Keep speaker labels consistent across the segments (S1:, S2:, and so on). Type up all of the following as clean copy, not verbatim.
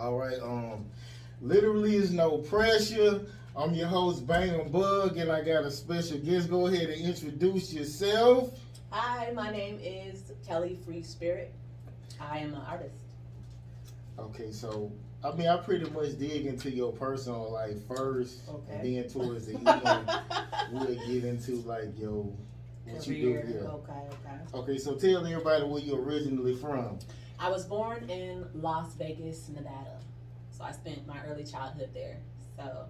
S1: All right. Literally is no pressure. I'm your host, Bang Bug, and I got a special guest. Go ahead and introduce yourself.
S2: Hi, my name is Kelly Free Spirit. I am an artist.
S1: Okay, so I pretty much dig into your personal life first,
S2: Okay.
S1: and then towards the end, we'll get into like what you do
S2: Career.
S1: here.
S2: Okay.
S1: Okay, so tell everybody where you're originally from.
S2: I was born in Las Vegas, Nevada. So I spent my early childhood there. So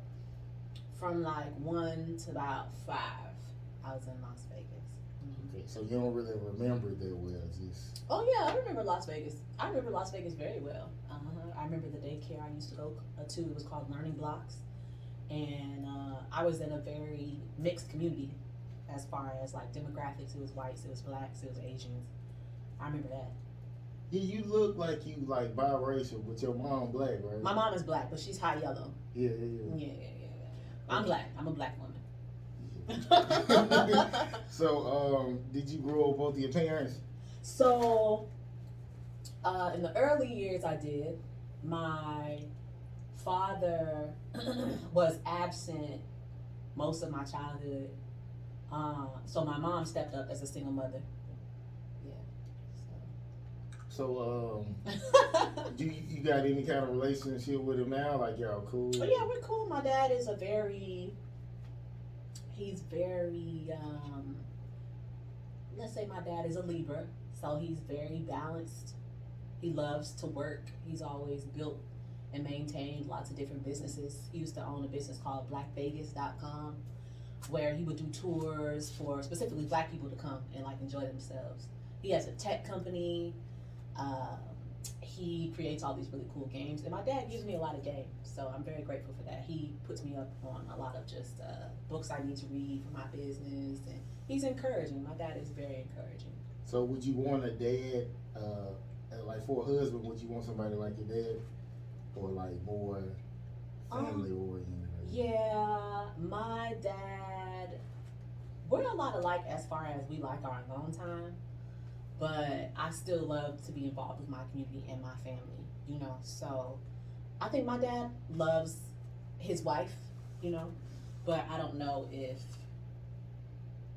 S2: from like 1 to about 5, I was in Las Vegas.
S1: Okay, so you don't really remember that well, just.
S2: Oh yeah, I remember Las Vegas. I remember Las Vegas very well. I remember the daycare I used to go to. It was called Learning Blocks, and I was in a very mixed community, as far as like demographics. It was whites, it was blacks, it was Asians. I remember that.
S1: Yeah, you look like you like biracial, but your mom black, right?
S2: My mom is black, but she's high yellow.
S1: Yeah.
S2: Yeah. I'm black. I'm a black woman.
S1: So, did you grow up with your parents?
S2: So, in the early years, I did. My father was absent most of my childhood. So my mom stepped up as a single mother. Yeah.
S1: So, do you got any kind of relationship with him now? Like y'all cool?
S2: Oh, yeah, we're cool. My dad is he's very, let's say my dad is a Libra, so he's very balanced. He loves to work. He's always built and maintained lots of different businesses. He used to own a business called blackvegas.com, where he would do tours for specifically black people to come and like enjoy themselves. He has a tech company. He creates all these really cool games, and my dad gives me a lot of games, so I'm very grateful for that. He puts me up on a lot of just books I need to read for my business, and he's encouraging. My dad is very encouraging.
S1: So, would you want a dad, like for a husband? Would you want somebody like your dad, or like more family oriented?
S2: Yeah, my dad. We're a lot alike as far as we like our alone time. But I still love to be involved with my community and my family, So I think my dad loves his wife, but I don't know if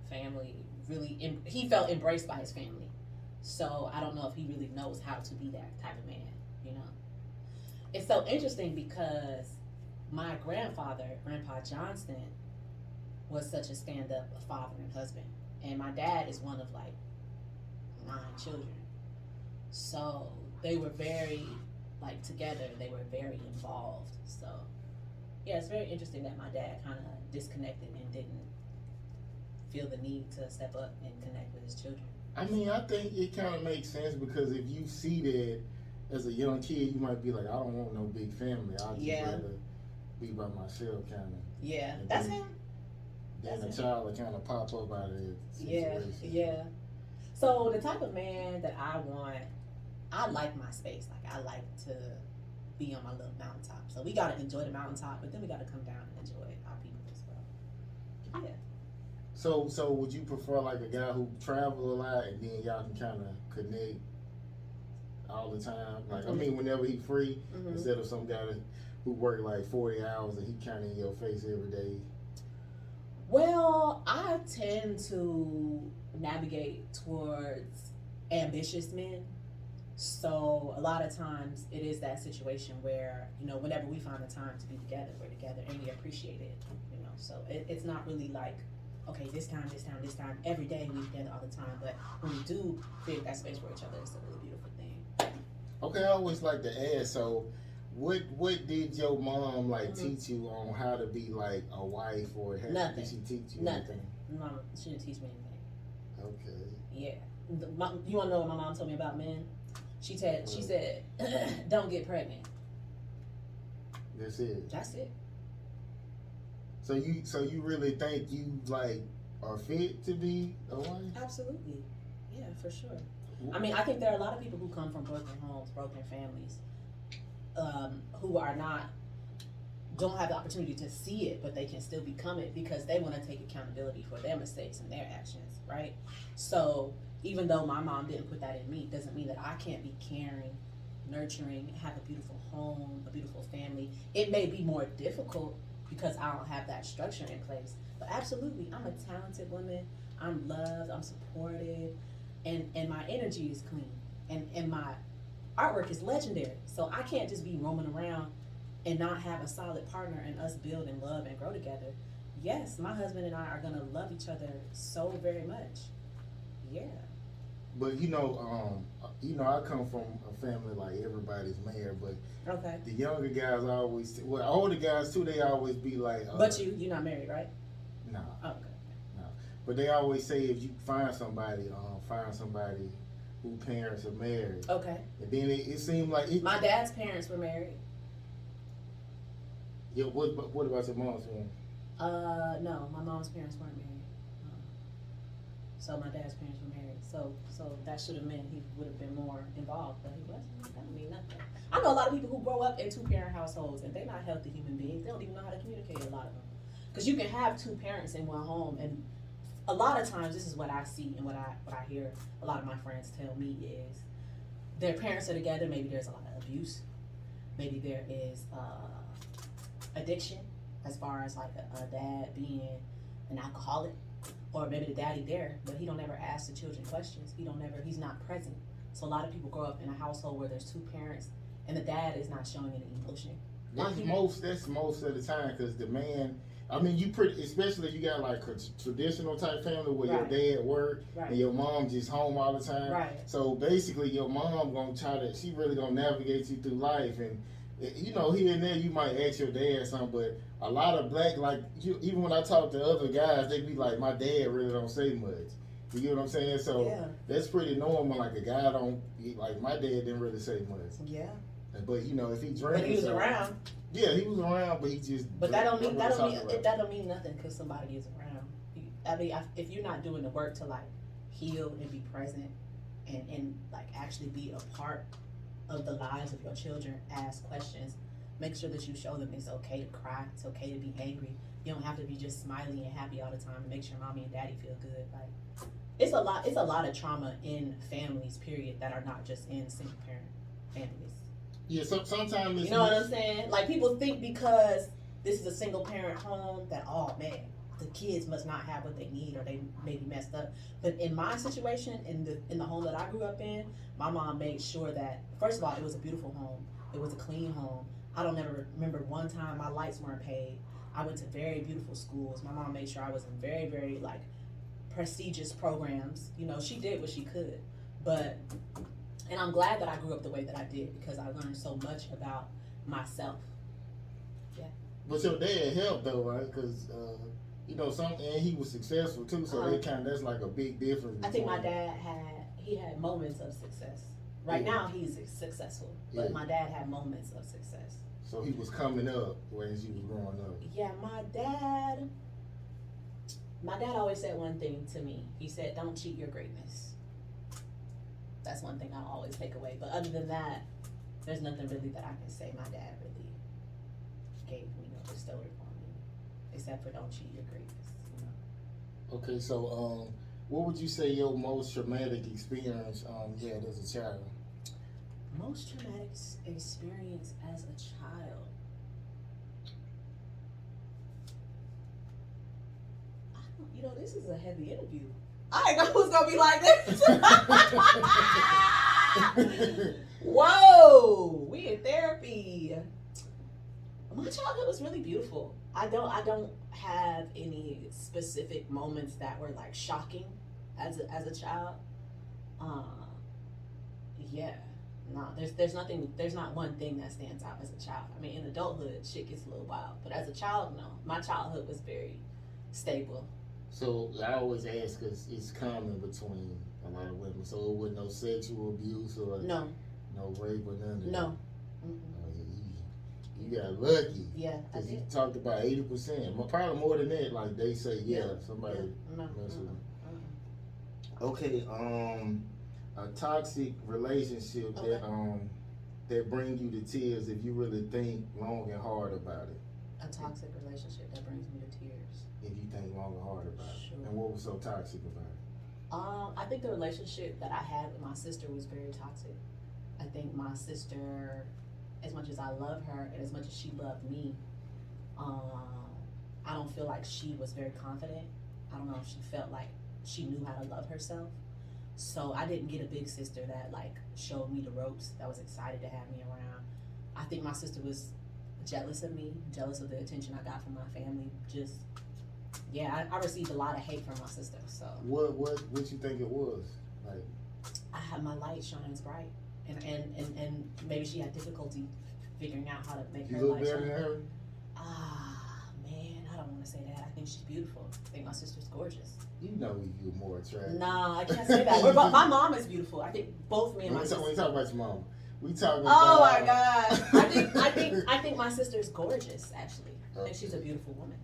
S2: family really, he felt embraced by his family. So I don't know if he really knows how to be that type of man, It's so interesting because my grandfather, Grandpa Johnston, was such a stand-up father and husband. And my dad is one of like 9 children. So they were very together. They were very involved. So yeah, it's very interesting that my dad kind of disconnected and didn't feel the need to step up and connect with his children.
S1: I think it kind of makes sense because if you see that as a young kid, you might be like, I don't want no big family. I'd just rather be by myself, kind of.
S2: Yeah, that's him.
S1: Then a child will kind of pop up out of that situation.
S2: Yeah. So the type of man that I want, I like my space. Like I like to be on my little mountaintop. So we gotta enjoy the mountaintop, but then we gotta come down and enjoy our people as well. Yeah.
S1: So would you prefer like a guy who travel a lot and then y'all can kind of connect all the time? Like whenever he free, instead of some guy who work like 40 hours and he kind of in your face every day.
S2: Well, I tend to navigate towards ambitious men. So a lot of times it is that situation where, whenever we find the time to be together, we're together and we appreciate it, So it's not really like, okay, this time, every day we're together all the time. But when we do create that space for each other, it's a really beautiful thing.
S1: Okay, I always like to ask, so what did your mom teach you on how to be like a wife, or
S2: Nothing.
S1: Did she teach you
S2: Nothing.
S1: anything?
S2: Mom, she didn't teach me anything.
S1: Okay.
S2: Yeah. You want to know what my mom told me about men? She said, don't get pregnant.
S1: That's it.
S2: That's it.
S1: So you really think you are fit to be a wife?
S2: Absolutely. Yeah, for sure. I think there are a lot of people who come from broken homes, broken families, who don't have the opportunity to see it, but they can still become it because they want to take accountability for their mistakes and their actions, right? So even though my mom didn't put that in me, doesn't mean that I can't be caring, nurturing, have a beautiful home, a beautiful family. It may be more difficult because I don't have that structure in place. But absolutely, I'm a talented woman. I'm loved, I'm supported, and my energy is clean. And my artwork is legendary. So I can't just be roaming around and not have a solid partner and us build and love and grow together. Yes, my husband and I are gonna love each other so very much. Yeah.
S1: But I come from a family like everybody's married, but
S2: Okay.
S1: the younger guys always, well, older guys too, they always be like,
S2: But you're not married, right?
S1: no,
S2: Oh, okay.
S1: no. But they always say if you find somebody who parents are married.
S2: Okay.
S1: And then it seemed like
S2: My dad's parents were married.
S1: Yeah. What about your mom's family?
S2: No, my mom's parents weren't married. So my dad's parents were married. So that should have meant he would have been more involved, but he wasn't. That don't mean nothing. I know a lot of people who grow up in 2-parent households and they're not healthy human beings. They don't even know how to communicate, a lot of them. Because you can have 2 parents in one home, and a lot of times this is what I see and what I hear a lot of my friends tell me is their parents are together. Maybe there's a lot of abuse. Maybe there is addiction, as far as like a dad being an alcoholic, or maybe the daddy there, but he don't ever ask the children questions. He's not present. So a lot of people grow up in a household where there's 2 parents and the dad is not showing any emotion.
S1: That's most of the time, because the man, especially if you got like a traditional type family where
S2: Right.
S1: your dad work
S2: Right.
S1: and your mom just home all the time.
S2: Right.
S1: So basically your mom she really gonna navigate you through life, and here and there you might ask your dad something, but a lot of black, even when I talk to other guys, they be like, my dad really don't say much. You get what I'm saying? So
S2: Yeah.
S1: that's pretty normal. Like a guy my dad didn't really say much.
S2: Yeah.
S1: But if he drinks,
S2: But he was around.
S1: Yeah, he was around, but he just.
S2: But that don't mean nothing because somebody is around. If you're not doing the work to like heal and be present and like actually be a part of the lives of your children, ask questions, make sure that you show them it's okay to cry, it's okay to be angry. You don't have to be just smiling and happy all the time. Make sure mommy and daddy feel good. Like it's a lot of trauma in families, period, that are not just in single parent families.
S1: Yeah, sometimes
S2: you know what I'm saying? Like people think because this is a single parent home that the kids must not have what they need or they may be messed up. But in my situation, in the home that I grew up in, my mom made sure that first of all it was a beautiful home. It was a clean home. I don't ever remember one time my lights weren't paid. I went to very beautiful schools. My mom made sure I was in very, very like prestigious programs. She did what she could. And I'm glad that I grew up the way that I did because I learned so much about myself. Yeah.
S1: But your dad helped though, right? Because and he was successful too. So that's like a big difference.
S2: I think my dad had moments of success. Right now he's successful, but my dad had moments of success.
S1: So he was coming up as you was growing up.
S2: Yeah, my dad always said one thing to me. He said, "Don't cheat your greatness." That's one thing I'll always take away. But other than that, there's nothing really that I can say my dad really gave me or bestowed upon me, except for don't cheat your greatness.
S1: Okay, so what would you say your most traumatic experience you had as a child?
S2: Most traumatic experience as a child. This is a heavy interview. I didn't know it was gonna be like this. Whoa, we in therapy. My childhood was really beautiful. I don't have any specific moments that were like shocking as a child. There's not one thing that stands out as a child. In adulthood, shit gets a little wild. But as a child, no. My childhood was very stable.
S1: So I always ask because it's common between a lot of women. So it was no sexual abuse or no rape or none of that.
S2: No.
S1: You got lucky.
S2: Yeah, I
S1: because
S2: did.
S1: you talked about 80%. Probably more than that. Like they say, somebody.
S2: No.
S1: Okay. A toxic relationship that bring you to tears if you really think long and hard about it.
S2: A toxic relationship that brings me to tears.
S1: If you think long and hard about it.
S2: Sure.
S1: And what was so toxic about it?
S2: I think the relationship that I had with my sister was very toxic. I think my sister, as much as I love her and as much as she loved me, I don't feel like she was very confident. I don't know if she felt like she knew how to love herself. So I didn't get a big sister that like showed me the ropes, that was excited to have me around. I think my sister was jealous of me, jealous of the attention I got from my family. Just, yeah, I received a lot of hate from my sister. So
S1: what you think it was? Like,
S2: I had my light shines bright, and maybe she had difficulty figuring out how to make
S1: you
S2: her
S1: look
S2: light
S1: better
S2: shine.
S1: than her?
S2: Man, I don't want to say that. I think she's beautiful. I think my sister's gorgeous.
S1: You know you're more attractive.
S2: Nah, I can't say that. My mom is beautiful. I think both me and my sister.
S1: When we talk about your mom, we talking
S2: Oh
S1: about.
S2: my God! I think my sister is gorgeous. Actually, I think she's a beautiful woman.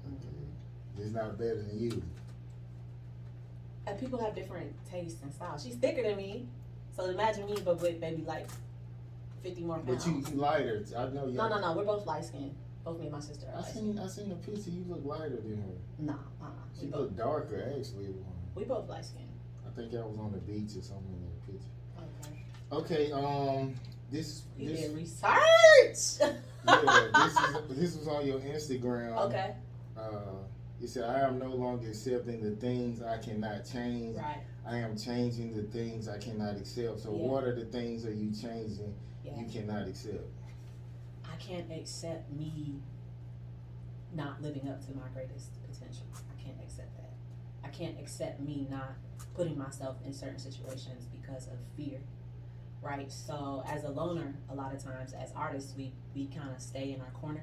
S1: Okay. It's not better than you.
S2: And people have different tastes and styles. She's thicker than me, so imagine me, but with maybe like 50 more pounds.
S1: But you lighter. I know you.
S2: No. We're both light skinned. Both me and my sister are light skinned.
S1: I seen a picture. You look lighter than her.
S2: No,
S1: She look darker actually.
S2: We both light skinned.
S1: I think I was on the beach or something in that picture.
S2: Okay.
S1: Okay. This
S2: did research.
S1: Yeah. This was on your Instagram.
S2: Okay.
S1: You said, I am no longer accepting the things I cannot change.
S2: Right.
S1: I am changing the things I cannot accept. So what are the things are you changing you cannot accept?
S2: I can't accept me not living up to my greatest potential. I can't accept that. I can't accept me not putting myself in certain situations because of fear. Right? So as a loner, a lot of times as artists, we kind of stay in our corner.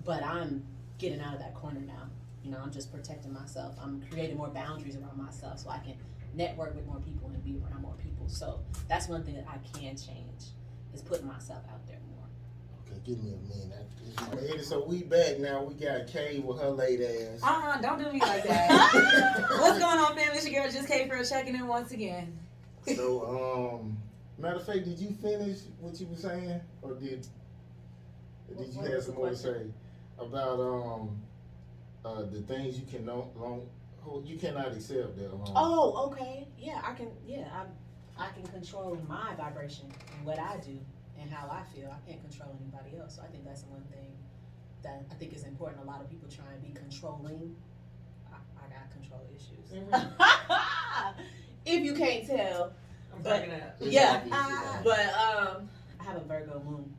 S2: But I'm getting out of that corner now. You know, I'm just protecting myself. I'm creating more boundaries around myself so I can network with more people and be around more people. So that's one thing that I can change, is putting myself out there more.
S1: Okay, give me a minute. So we back now. We got Kay with her late ass.
S3: Don't do me like that. What's going on, family? It's your girl, Just Kay, for checking in once again.
S1: So, matter of fact, did you finish what you were saying, or did you have some more to say about the things you you cannot accept that?
S2: Oh, okay. Yeah, I can. Yeah, I can control my vibration and what I do and how I feel. I can't control anybody else. So I think that's one thing that I think is important. A lot of people try and be controlling. I got control issues. Mm-hmm. If you can't tell.
S3: I'm breaking up.
S2: Yeah. But I have a Virgo moon.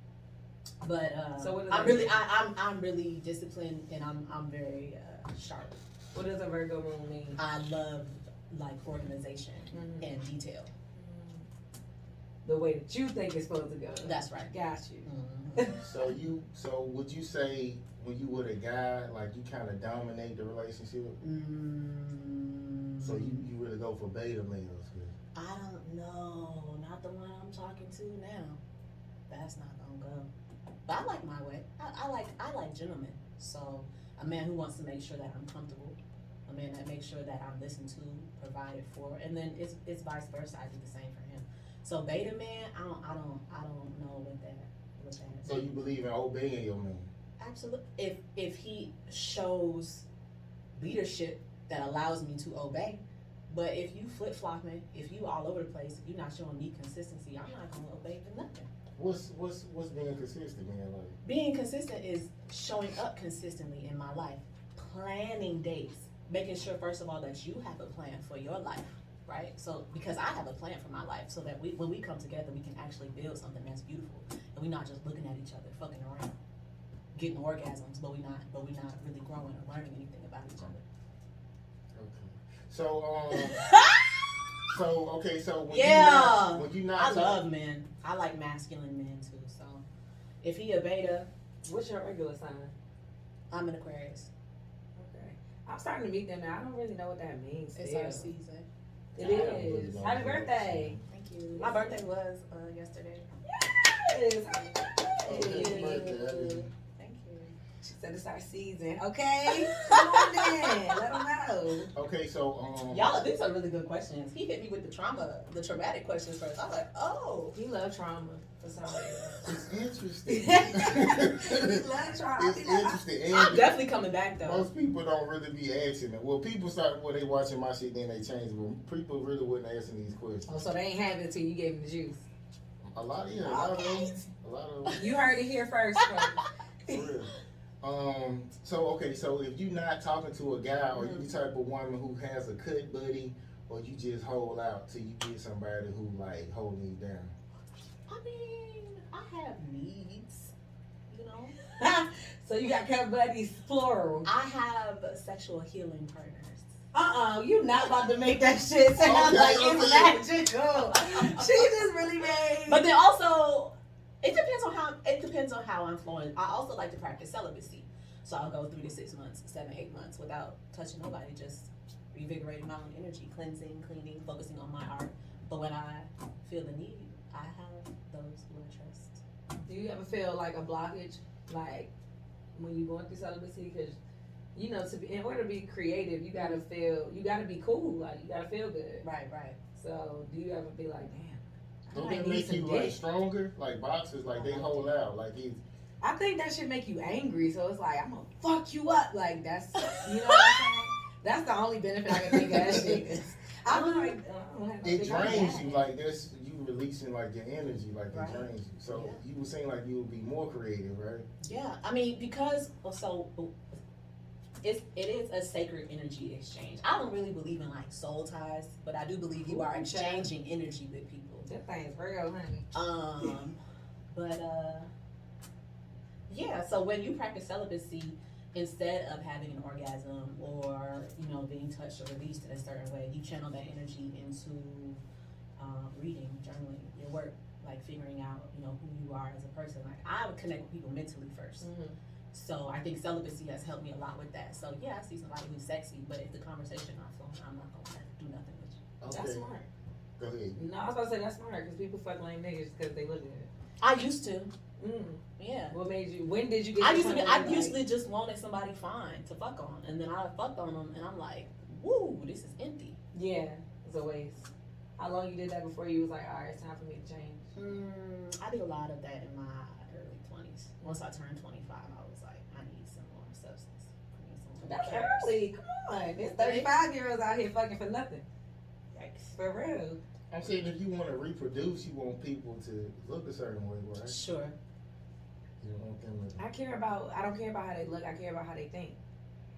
S2: But
S3: so what
S2: I'm really disciplined, and I'm very sharp.
S3: What does a Virgo moon mean?
S2: I love like organization and detail.
S3: The way that you think it's supposed to go.
S2: That's right.
S3: Got you.
S2: Mm-hmm.
S1: So would you say when you with a guy, like you kind of dominate the relationship? So you really go for beta males?
S2: I don't know. Not the one I'm talking to now. That's not gonna go. But I like my way. I like gentlemen. So a man who wants to make sure that I'm comfortable, a man that makes sure that I'm listened to, provided for, and then it's vice versa. I do the same for him. So beta man, I don't know what that is.
S1: So you believe in obeying your man?
S2: Absolutely. If he shows leadership that allows me to obey. But if you flip-flopping, if you all over the place, if you're not showing me consistency, I'm not gonna obey for nothing.
S1: What's being consistent, man? Like,
S2: being consistent is showing up consistently in my life, planning dates, making sure first of all that you have a plan for your life, right? So because I have a plan for my life, so that when we come together, we can actually build something that's beautiful, and we're not just looking at each other, fucking around, getting orgasms, but we're not really growing or learning anything about each other.
S1: So when you not
S2: I love men. I like masculine men too. So if he a beta,
S3: what's your regular sign?
S2: I'm an Aquarius.
S3: Okay, I'm starting to meet them now. I don't really know what that means.
S2: It's our season.
S3: It is. Happy birthday!
S2: Thank you. My birthday was yesterday.
S3: Yes.
S2: Thank you.
S3: She said it's our season. Okay, come on then. Let them know.
S1: Okay, so
S2: Y'all, these are really good questions. He hit me with the traumatic questions first. I was like, oh.
S3: He love trauma for some reason.
S1: it's interesting.
S3: He love trauma.
S1: It's interesting. And
S2: I'm definitely coming back though.
S1: most people don't really be asking it. Well, people start they watching my shit, then they change. But people really wasn't asking these questions.
S3: Oh, so they ain't have it till you gave them the juice.
S1: A lot of them. A lot of them.
S3: You heard it here first.
S1: For real. So if you're not talking to a guy or you the type of woman who has a cut buddy, or you just hold out till you get somebody who like holding you down.
S2: I mean, I have needs, you know.
S3: So you got cut buddies, plural.
S2: I have sexual healing partners.
S3: You not about to make that shit sound like it's magical. She just really made.
S2: But then also, it depends on how I'm flowing. I also like to practice celibacy, so I'll go 3 to 6 months, 7, 8 months without touching nobody, just revigorating my own energy, cleansing, cleaning, focusing on my art. But when I feel the need, I have those who I trust.
S3: Do you ever feel like a blockage, like when you're going through celibacy? Because you know, in order to be creative, you gotta be cool, like you gotta feel good.
S2: Right.
S3: So do you ever be like, damn?
S1: Don't they make you like stronger? Like boxers, like they hold out. Like it's.
S3: I think that should make you angry. So it's like I'm gonna fuck you up. Like that's you know what I'm saying. That's the only benefit I can think of that shit. I'm like,
S1: it drains you. Like that's you releasing like your energy. Like
S2: Right.
S1: it drains you. So you were saying like you would be more creative, right?
S2: Yeah, I mean because it is a sacred energy exchange. I don't really believe in like soul ties, but I do believe you are exchanging energy with people.
S3: That thing's real, honey.
S2: Yeah, so when you practice celibacy, instead of having an orgasm or, you know, being touched or released in a certain way, you channel that energy into reading, journaling, your work, like figuring out, you know, who you are as a person. Like I would connect with people mentally first.
S3: Mm-hmm.
S2: So I think celibacy has helped me a lot with that. So yeah, I see somebody who's sexy, but if the conversation not flowing, I'm not gonna do nothing with you.
S1: Okay.
S3: That's smart.
S1: Go ahead.
S3: No, I was about to say that's smart because people fuck lame niggas because they look good.
S2: I used to. Yeah.
S3: What made you? When did you get?
S2: I usually just wanted somebody fine to fuck on, and then I fucked on them, and I'm like, woo, this is empty.
S3: Yeah, it's a waste. How long you did that before you was like, all right, it's time for me to change?
S2: I did a lot of that in my early 20s. Once I turned 25, I was like, I need some more substance.
S3: That's early. Come on, there's 35-year-olds out here fucking for nothing.
S2: Yikes.
S3: For real.
S1: I'm saying if you want to reproduce, you want people to look a certain way, right?
S2: Sure.
S1: You don't want them to.
S3: I don't care about how they look. I care about how they think.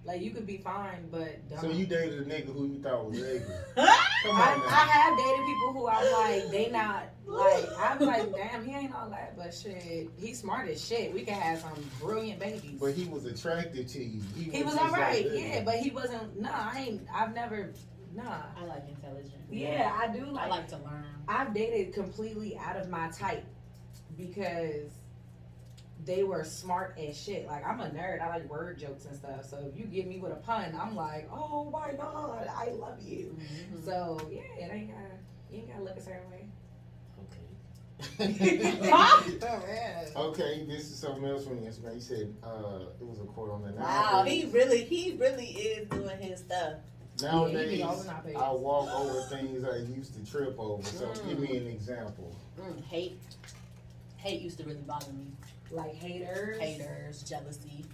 S3: Like you could be fine, but dumb.
S1: So you dated a nigga who you thought was ugly? Come on
S3: I have dated people who I'm like, they not like. I'm like, damn, he ain't all that, but shit, he's smart as shit. We can have some brilliant babies.
S1: But he was attracted to you.
S3: He was alright, yeah, but he wasn't. Nah, I've never. Nah.
S2: I like intelligent.
S3: Yeah, I do like.
S2: I like to learn.
S3: I've dated completely out of my type because they were smart as shit. Like I'm a nerd. I like word jokes and stuff. So if you get me with a pun, I'm like, oh my god, I love you.
S2: Mm-hmm.
S3: So yeah, you ain't gotta look a certain way.
S1: Okay. Okay, this is something else from yesterday. He said it was a quote on the
S2: Wow, he really is doing his stuff.
S1: Nowadays, I walk over things I used to trip over. So give me an example.
S2: Hate used to really bother me.
S3: Like haters,
S2: jealousy.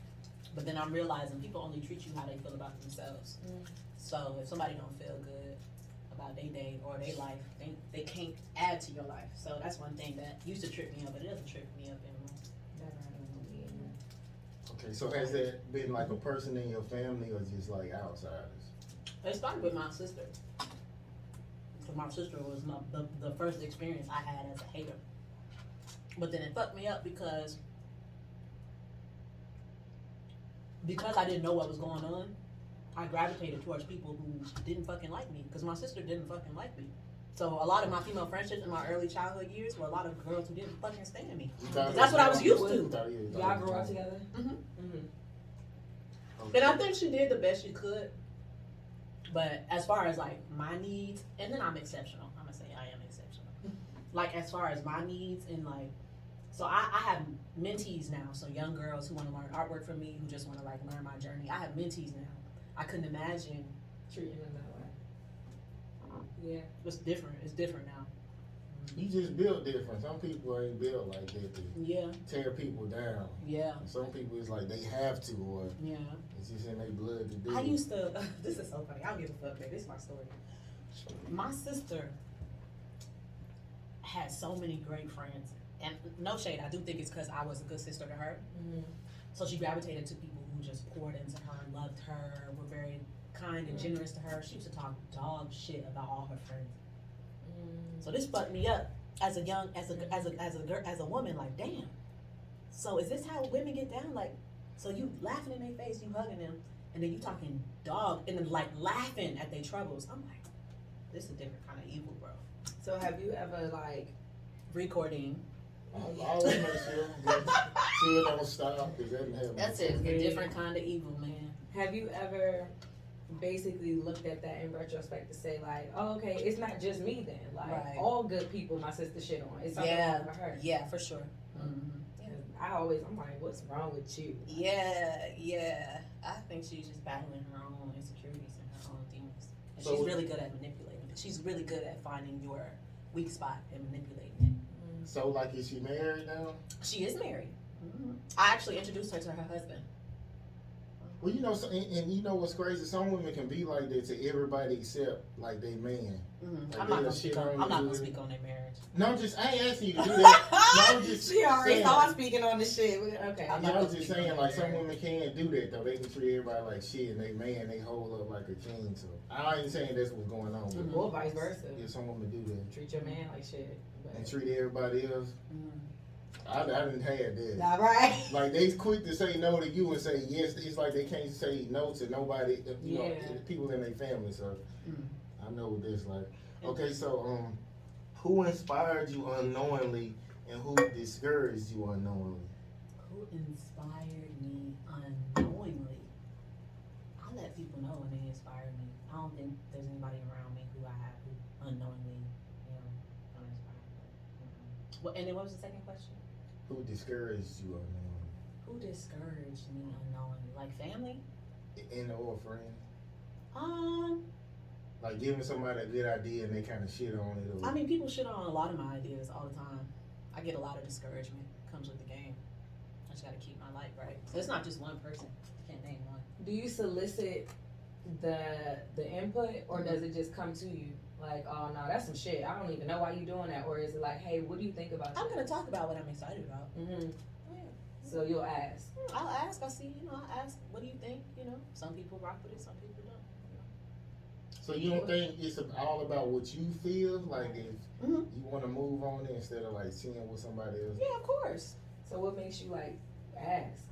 S2: But then I'm realizing people only treat you how they feel about themselves. So if somebody don't feel good about their day or their life, they can't add to your life. So that's one thing that used to trip me up, but it doesn't trip me up anymore.
S1: Okay, so has that been like a person in your family or just like outsiders?
S2: It started with my sister. My sister was the first experience I had as a hater. But then it fucked me up because I didn't know what was going on. I gravitated towards people who didn't fucking like me because my sister didn't fucking like me. So a lot of my female friendships in my early childhood years were a lot of girls who didn't fucking stand me. That's what I was used to.
S3: Y'all grew up together?
S2: And I think she did the best she could. But as far as like my needs, and then I'm exceptional. I'm gonna say I am exceptional. Like as far as my needs and like So I have mentees now. So young girls who want to learn artwork from me, who just want to like learn my journey. I have mentees now. I couldn't imagine
S3: treating them that way. Yeah.
S2: It's different. It's different now.
S1: You just built different. Some people ain't built like that to
S2: Yeah.
S1: tear people down.
S2: Yeah.
S1: Some people it's like they have to, or
S2: Yeah.
S1: it's just in their blood to do.
S2: I used to. This is so funny. I don't give a fuck, babe. This is my story. My sister had so many great friends, and no shade. I do think it's because I was a good sister to her.
S3: Mm-hmm.
S2: So she gravitated to people who just poured into her, loved her, were very kind and generous to her. She used to talk dog shit about all her friends. So this fucked me up as a woman. Like, damn. So is this how women get down? Like, so you laughing in their face, you hugging them, and then you talking dog, and then like laughing at their troubles. I'm like, this is a different kind of evil, bro.
S3: So have you ever like
S2: Recording.
S1: I always make sure it don't stop. It doesn't happen.
S2: That's it. It's a different kind of evil, man.
S3: have you ever basically looked at that in retrospect to say like, oh, okay, it's not just me then. Like
S2: Right.
S3: all good people my sister shit on. It's something
S2: Yeah.
S3: wrong with her.
S2: Yeah, for sure. Mm-hmm.
S3: I'm like, what's wrong with you?
S2: Yeah. I think she's just battling her own insecurities and her own demons. And
S1: So-
S2: she's really good at manipulating. She's really good at finding your weak spot and manipulating
S1: So, like, is she married now?
S2: it. She is married. I actually introduced her to her husband.
S1: Well, you know, and you know what's crazy? Some women can be like that to everybody except like they man. Like,
S2: I'm not gonna
S1: shit
S2: speak on.
S1: on
S2: I'm not
S1: you.
S2: gonna speak on their marriage.
S1: No, I ain't asking you to do that. No, I'm just
S3: She already
S1: saying.
S3: saw speaking on the shit. Okay.
S2: I'm
S1: Yeah,
S2: not
S1: I was
S2: gonna
S1: just
S2: speak
S1: saying,
S2: on
S1: like,
S2: their
S1: some
S2: marriage.
S1: women can't do that, though. They can treat everybody like shit, and they man, they hold up like a king. So, I ain't saying that's what's going on. But
S3: Or vice versa.
S1: yeah, some women do that.
S3: Treat your man like shit.
S1: And treat everybody else.
S2: Mm.
S1: I didn't have that.
S3: All right.
S1: Like, they quick to say no to you and say yes. It's like they can't say no to nobody, you know,
S3: Yeah.
S1: people in their family. So,
S2: Mm.
S1: I know what that's like. Okay, so, who inspired you unknowingly and who discouraged you unknowingly?
S2: Who inspired me unknowingly? I let people know when they inspire me. I don't think there's anybody around me who unknowingly, don't inspire me. Well, and then what was the second question?
S1: Who discouraged you unknowingly?
S2: Who discouraged me unknowingly? Like family?
S1: In or friend? Like giving somebody a good idea and they kind of shit on it. Or...
S2: I mean, people shit on a lot of my ideas all the time. I get a lot of discouragement. Comes with the game. I just gotta keep my light bright. So it's not just one person. Can't name one.
S3: Do you solicit the input, or does it just come to you? Like, oh no, that's some shit. I don't even know why you doing that. Or is it like, hey, what do you think about
S2: I'm
S3: that?
S2: gonna talk about what I'm excited about.
S3: Mm-hmm.
S2: Yeah.
S3: So you'll ask.
S2: I'll ask. I see. I ask. What do you think? Some people rock with it. Some people don't.
S1: So you don't think it's all about what you feel? Like if
S2: Mhm.
S1: you want to move on it instead of like seeing what somebody else.
S2: Yeah, of course.
S3: So what makes you like ask?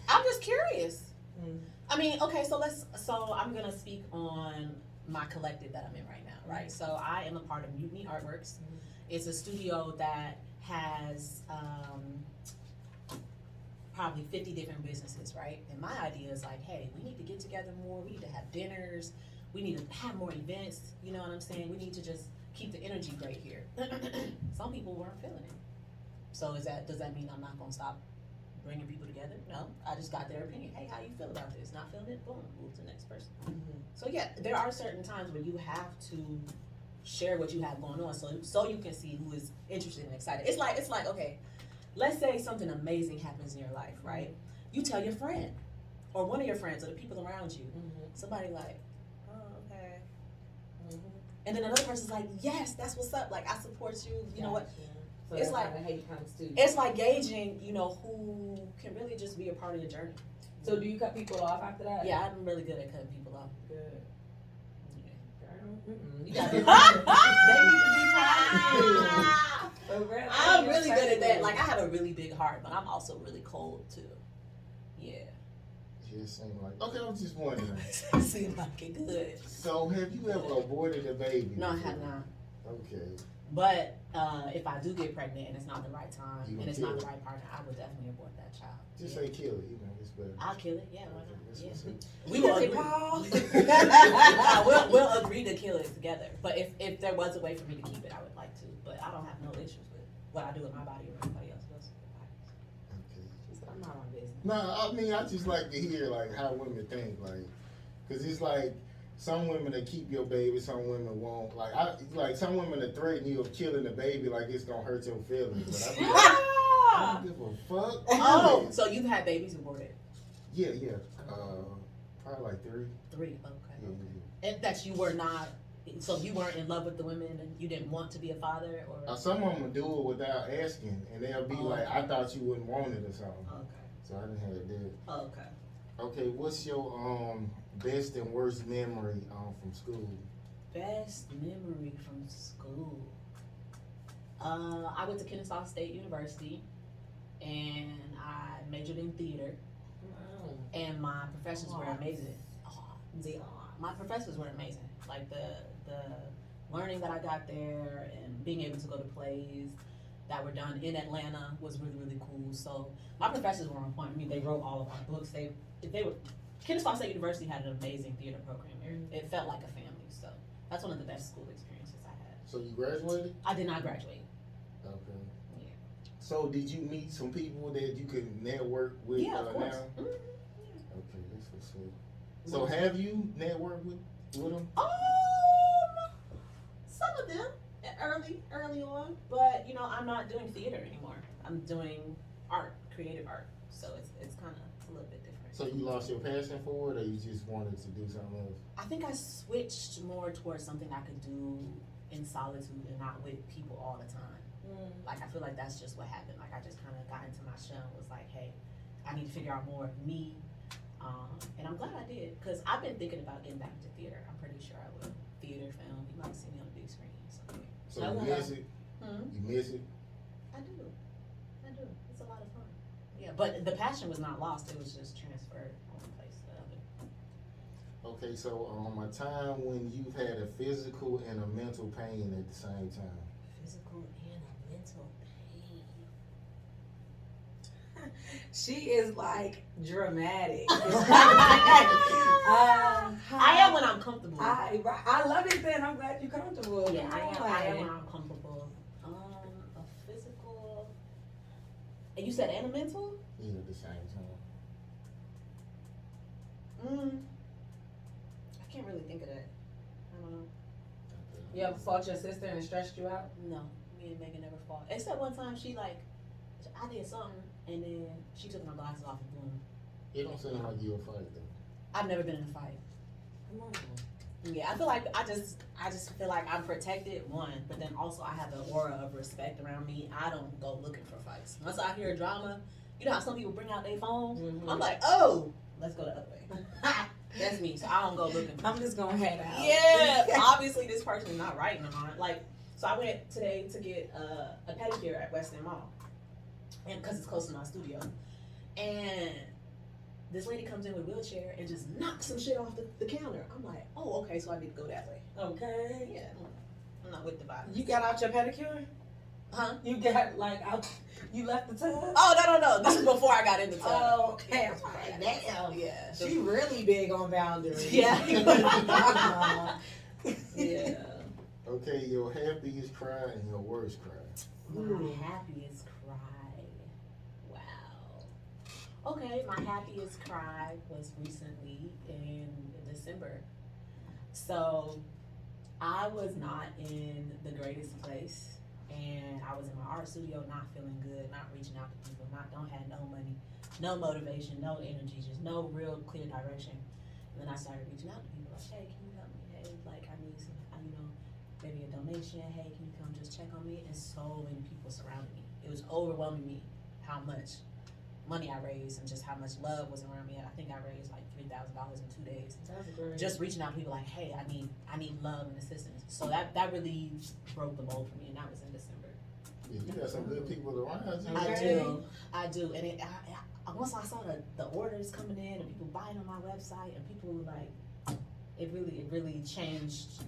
S2: I'm just curious.
S3: Mm.
S2: I mean, okay. So I'm gonna speak on my collective that I'm in right now, right? So I am a part of Mutiny Artworks. It's a studio that has probably 50 different businesses, right? And my idea is like, hey, we need to get together more. We need to have dinners. We need to have more events. You know what I'm saying? We need to just keep the energy great here. Some people weren't feeling it. So does that mean I'm not gonna stop bringing people together? No, I just got their opinion. Hey, how you feel about this? Not feeling it? Boom, move to the next person.
S3: Mm-hmm.
S2: So yeah, there are certain times where you have to share what you have going on, so you can see who is interested and excited. It's like okay, let's say something amazing happens in your life, right? You tell your friend, or one of your friends, or the people around you. Somebody like, oh okay, and then another person's like, yes, that's what's up. Like I support you. You know what?
S3: So
S2: It's
S3: that's
S2: like-
S3: how the hate comes to you.
S2: It's like gauging, who can really just be a part of your journey.
S3: So do you cut people off after that?
S2: Yeah, I'm really good at cutting people off.
S3: Good.
S2: Yeah.
S3: Girl, you
S2: They
S3: gotta
S2: need
S3: be
S2: to be proud.
S3: So, girl,
S2: I'm
S3: you're
S2: really good at that.
S3: special.
S2: Like I have a really big heart, but I'm also really cold too. Yeah.
S1: Just seem like okay. I was just wondering.
S2: Seems like it good.
S1: So have you ever aborted a baby?
S2: No, I
S1: before?
S2: have not.
S1: Okay.
S2: But if I do get pregnant and it's not the right time
S1: You
S2: and it's
S1: kill
S2: not
S1: it.
S2: the right partner, I would definitely abort that child.
S1: Just
S2: Yeah.
S1: say kill it. It's better.
S2: I'll kill it. Yeah, why
S1: Okay,
S2: not?
S1: that's
S2: Yeah.
S1: what's up.
S2: We will
S3: Say,
S2: agree.
S3: Paul.
S2: we'll agree to kill it together. But if there was a way for me to keep it, I would like to. But I don't have no issues with it. what I do with my body or anybody else does with their bodies.
S1: Okay.
S3: She said, I'm not on business.
S1: No, I mean, I just like to hear like how women think, like, cause it's like some women that keep your baby, some women won't. Like some women that threaten you of killing the baby, like it's gonna hurt your feelings. But I be like, I don't give a fuck.
S2: Oh, so you've had babies aborted?
S1: Yeah. Probably like 3.
S2: 3, okay.
S1: Yeah.
S2: And that you were not, so you weren't in love with the women and you didn't want to be a father, or?
S1: Some of them do it without asking, and they'll be like, "I thought you wouldn't want it or something."
S2: Okay.
S1: So I didn't have that.
S2: Okay.
S1: Okay, what's your best and worst memory from school?
S2: Best memory from school. I went to Kennesaw State University, and I majored in theater. And my professors were amazing. My professors were amazing. Like the learning that I got there and being able to go to plays that were done in Atlanta was really, really cool. So my professors were on point. I mean, they wrote all of our books. They were Kennesaw State University had an amazing theater program there. It felt like a family. So that's one of the best school experiences I had.
S1: So you graduated?
S2: I did not graduate.
S1: Okay.
S2: Yeah.
S1: So did you meet some people that you could network with
S2: Yeah, of course.
S1: now? Okay, that's what's up. So have you networked with them?
S2: Some of them early on, but you know, I'm not doing theater anymore. I'm doing art, creative art. So it's kind of a little bit different.
S1: So you lost your passion for it, or you just wanted to do something else?
S2: I think I switched more towards something I could do in solitude and not with people all the time. Like I feel like that's just what happened. Like I just kind of got into my shell and was like, hey, I need to figure out more of me. And I'm glad I did, because I've been thinking about getting back into theater. I'm pretty sure I will. Theater, film, you might see me on the big screen.
S1: So you miss it? You miss it?
S2: I do. It's a lot of fun. Yeah, but the passion was not lost. It was just transferred from one place to the other.
S1: Okay, so a time when you've had a physical and a mental pain at the same time.
S2: Physical and a mental pain.
S3: She is like dramatic.
S2: I am when I'm comfortable.
S3: I love it then. I'm glad you're comfortable.
S2: Yeah, I am when I'm comfortable. A physical. And you said and a mental?
S1: Yeah, at the same time.
S2: I can't really think of that. I don't know.
S1: Okay.
S3: You ever fought your sister and it stressed you out?
S2: No, me and Megan never fought. Except one time I did something and then she took my glasses off and boom.
S1: It don't seem like you'll fight though.
S2: I've never been in a fight. Yeah, I feel like I just feel like I'm protected, one, but then also I have an aura of respect around me. I don't go looking for fights. Once I hear drama, you know how some people bring out their phones? I'm like, oh, let's go the other way. That's me, so I don't go looking for
S3: I'm just gonna head out.
S2: Yeah, obviously this person is not right in my mind. Like, so I went today to get a pedicure at West End Mall, and because it's close to my studio, and this lady comes in with a wheelchair and just knocks some shit off the counter. I'm like, oh, okay, so I need to go that way.
S3: Okay.
S2: Yeah, I'm not with the vibe.
S3: You got out your pedicure?
S2: Huh?
S3: You got out? You left the tub?
S2: Oh, no. This is before I got in the tub.
S3: Oh, okay. I'm like, damn.
S2: Yeah.
S3: She really big on boundaries.
S2: Yeah.
S3: Yeah.
S1: Okay, your happiest cry and your worst cry.
S2: My happiest cry. Wow. Okay, my happiest cry was recently in December. So I was not in the greatest place, and I was in my art studio, not feeling good, not reaching out to people, don't have no money, no motivation, no energy, just no real clear direction. And then I started reaching out to people like, hey, can you help me? Hey, like I need some, maybe a donation. Hey, can you come just check on me? And so many people surrounded me. It was overwhelming me how much money I raised and just how much love was around me. I think I raised like $3,000 in 2 days.
S3: That's great.
S2: Just reaching out to people like, hey, I need love and assistance. So that really broke the mold for me, and that was in December.
S1: Yeah, you got some good people around you.
S2: I do. And once I saw the orders coming in and people buying on my website and people like, it really changed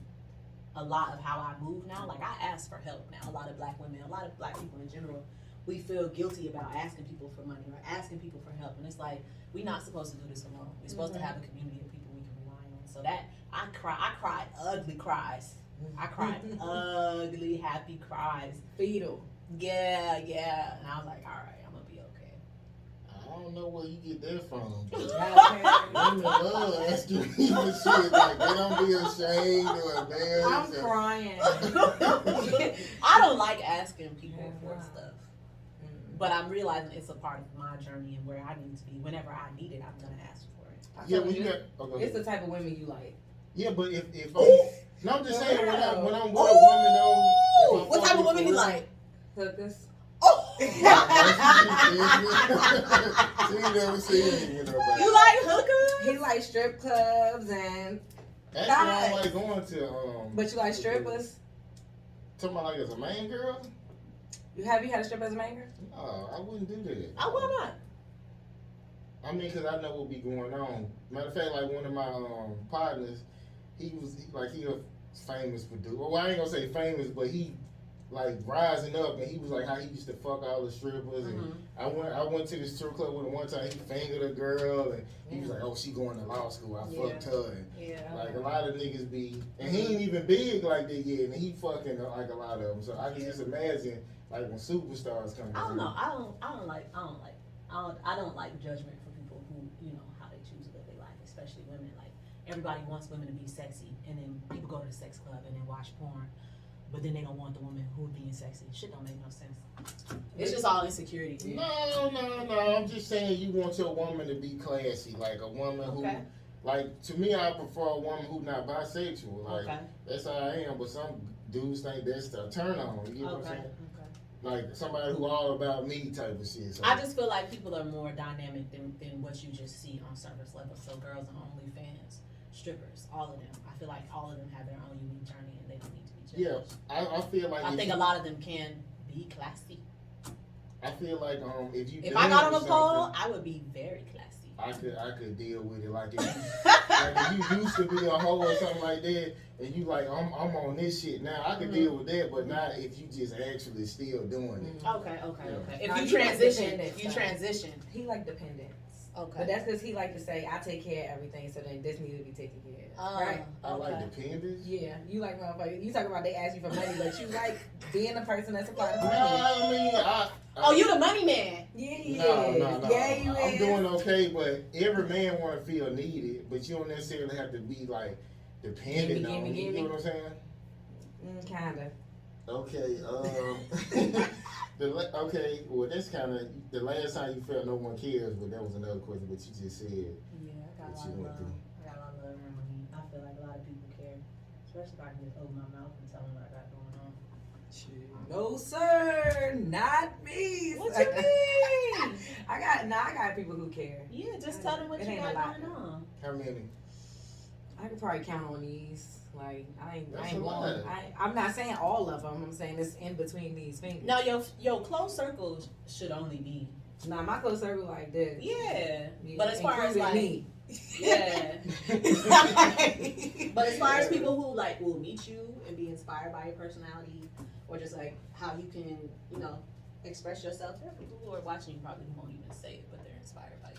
S2: a lot of how I move now. Like I ask for help now. A lot of black women, a lot of black people in general, we feel guilty about asking people for money or asking people for help. And it's like, we're not supposed to do this alone. We're supposed to have a community of people we can rely on. So that, I cried ugly cries. I cried ugly, happy cries.
S3: Fetal.
S2: Yeah, yeah. And I was like, all right, I'm gonna be okay.
S1: I don't know where you get that from.
S3: Okay.
S1: Women love asking people shit like they don't be ashamed or embarrassed.
S3: I'm crying.
S2: I don't like asking people for
S3: Yeah.
S2: stuff. But I'm realizing it's a part of my journey and where I need to be. Whenever I need it, I'm gonna ask for it.
S1: Yeah, when you got. Okay.
S3: It's the type of women you like.
S1: Yeah, but if no, I'm just saying when I'm with a woman though. if I'm
S2: What type of
S1: fucking
S2: women
S1: for
S2: you
S1: real-
S2: like?
S3: Hookers.
S2: Oh,
S1: She ain't never seen me with nobody.
S2: you like hookers?
S3: He like strip clubs and.
S1: Actually, I don't like going to.
S3: But you like strippers?
S1: Talking about like as a main girl?
S3: Have you had a strip as a man girl?
S1: No, I wouldn't do that.
S2: Oh, why not?
S1: I mean, cause I know what be going on. Matter of fact, like one of my partners, he a famous producer. Well, I ain't gonna say famous, but he like rising up, and he was like how he used to fuck all the strippers. And I went to this strip club with him one time. He fingered a girl, and he was like, "Oh, she going to law school. I fucked her." And
S2: Yeah.
S1: like a lot of niggas be, and he ain't even big like that yet, and he fucking like a lot of them. So I can just imagine like when superstars come.
S2: I don't know. I don't like judgment for people who, you know, how they choose to live their life, especially women. Like everybody wants women to be sexy, and then people go to the sex club and then watch porn, but then they don't want the woman who being sexy. Shit don't make no sense. It's just all insecurity.
S1: No. I'm just saying you want your woman to be classy, like a woman who, like to me, I prefer a woman who not bisexual. Like that's how I am. But some dudes think that's the turn on. You know what I'm saying? Like somebody who all about me type of shit. So.
S2: I just feel like people are more dynamic than what you just see on surface level. So girls on OnlyFans, strippers, all of them. I feel like all of them have their own unique journey and they don't need to be judged.
S1: Yeah, I feel like
S2: I think a lot of them can be classy.
S1: I feel like
S2: if I got on a pole, I would be very classy.
S1: I could deal with it. Like if you used to be a hoe or something like that, and you like I'm on this shit now, I could deal with that. But not if you just actually still doing it.
S2: Okay. If
S3: Nah,
S2: you
S3: he
S2: transition,
S3: like he like dependence.
S2: Okay.
S3: But that's because he like to say, I take care of everything, so then this needs to be taken care of. Right?
S1: I like dependence.
S3: Yeah, you like motherfuckers. You talking about they ask you for money, but you like being the person that supplies
S1: No,
S3: money.
S1: I mean,
S2: oh, you the money man.
S3: Yeah,
S1: No.
S3: Yeah, you
S1: I'm
S3: is.
S1: doing okay, but every man want to feel needed, but you don't necessarily have to be like dependent on me. You know what I'm saying?
S3: Kinda.
S1: Okay. Well, that's kind of the last time you felt no one cares, but that was another question. But you just said
S2: Yeah, I got
S1: that
S2: a
S1: you
S2: lot
S1: went
S2: of love.
S1: through.
S2: I got a lot of love around me. I feel like a lot of people care, especially if I can just open my mouth and tell them what I got going on.
S3: No sir, not me.
S2: What you mean?
S3: I got people who care.
S2: Yeah, just tell them what
S3: It
S2: you
S3: ain't
S2: got
S3: a lot.
S2: going on.
S1: How many?
S3: I could probably count on these. Like I
S1: That's
S3: ain't
S1: a lot.
S3: going. I'm not saying all of them. I'm saying it's in between these fingers.
S2: No, your close circle should only be.
S3: Nah, my close circle like this.
S2: Yeah,
S3: Yeah,
S2: but as far as
S3: including
S2: like
S3: me.
S2: yeah. But as far as people who like will meet you and be inspired by your personality, or just like how you can, you know, express yourself, there are people who are watching you probably won't even say it, but they're inspired by you.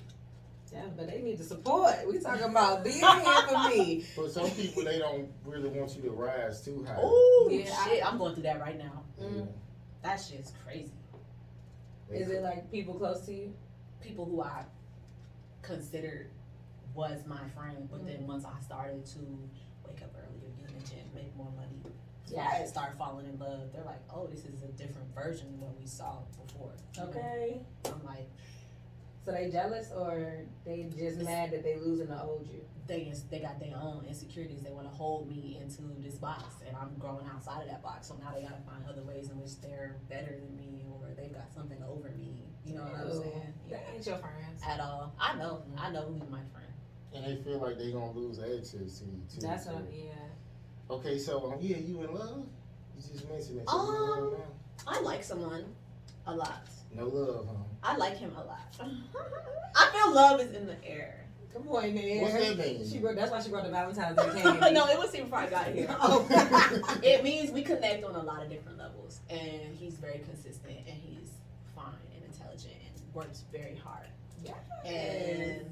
S3: Yeah, but they need the support. We talking about being here for me.
S1: But some people they don't really want you to rise too high.
S2: Oh
S3: Yeah,
S2: shit! I'm going through that right now.
S3: Mm.
S2: That shit's crazy.
S3: Is it like people close to you?
S2: People who I considered was my friend, but then once I started to wake up earlier, get in the gym, make more money, and start falling in love, they're like, "Oh, this is a different version of what we saw before."
S3: Okay.
S2: I'm like,
S3: So they jealous or they just mad that they losing the old you?
S2: they got their own insecurities. They want to hold me into this box, and I'm growing outside of that box. So now they gotta find other ways in which they're better than me, or they've got something over me. You know what I'm saying?
S3: That ain't your friends.
S2: At all. I know who's my friend.
S1: And they feel like they gonna lose access to you too.
S3: That's
S1: so.
S3: what. Yeah.
S1: Okay, so you in love? You just mentioned that. So you in love now?
S2: I like someone a lot.
S1: No love, huh?
S2: I like him a lot. I feel love is in the air.
S3: Come on, man.
S1: What's that mean?
S3: That's why she brought the Valentine's Day candy.
S2: No, it was even before I got here.
S3: Oh.
S2: It means we connect on a lot of different levels, and he's very consistent, and he's fine and intelligent and works very hard.
S3: Yeah.
S2: And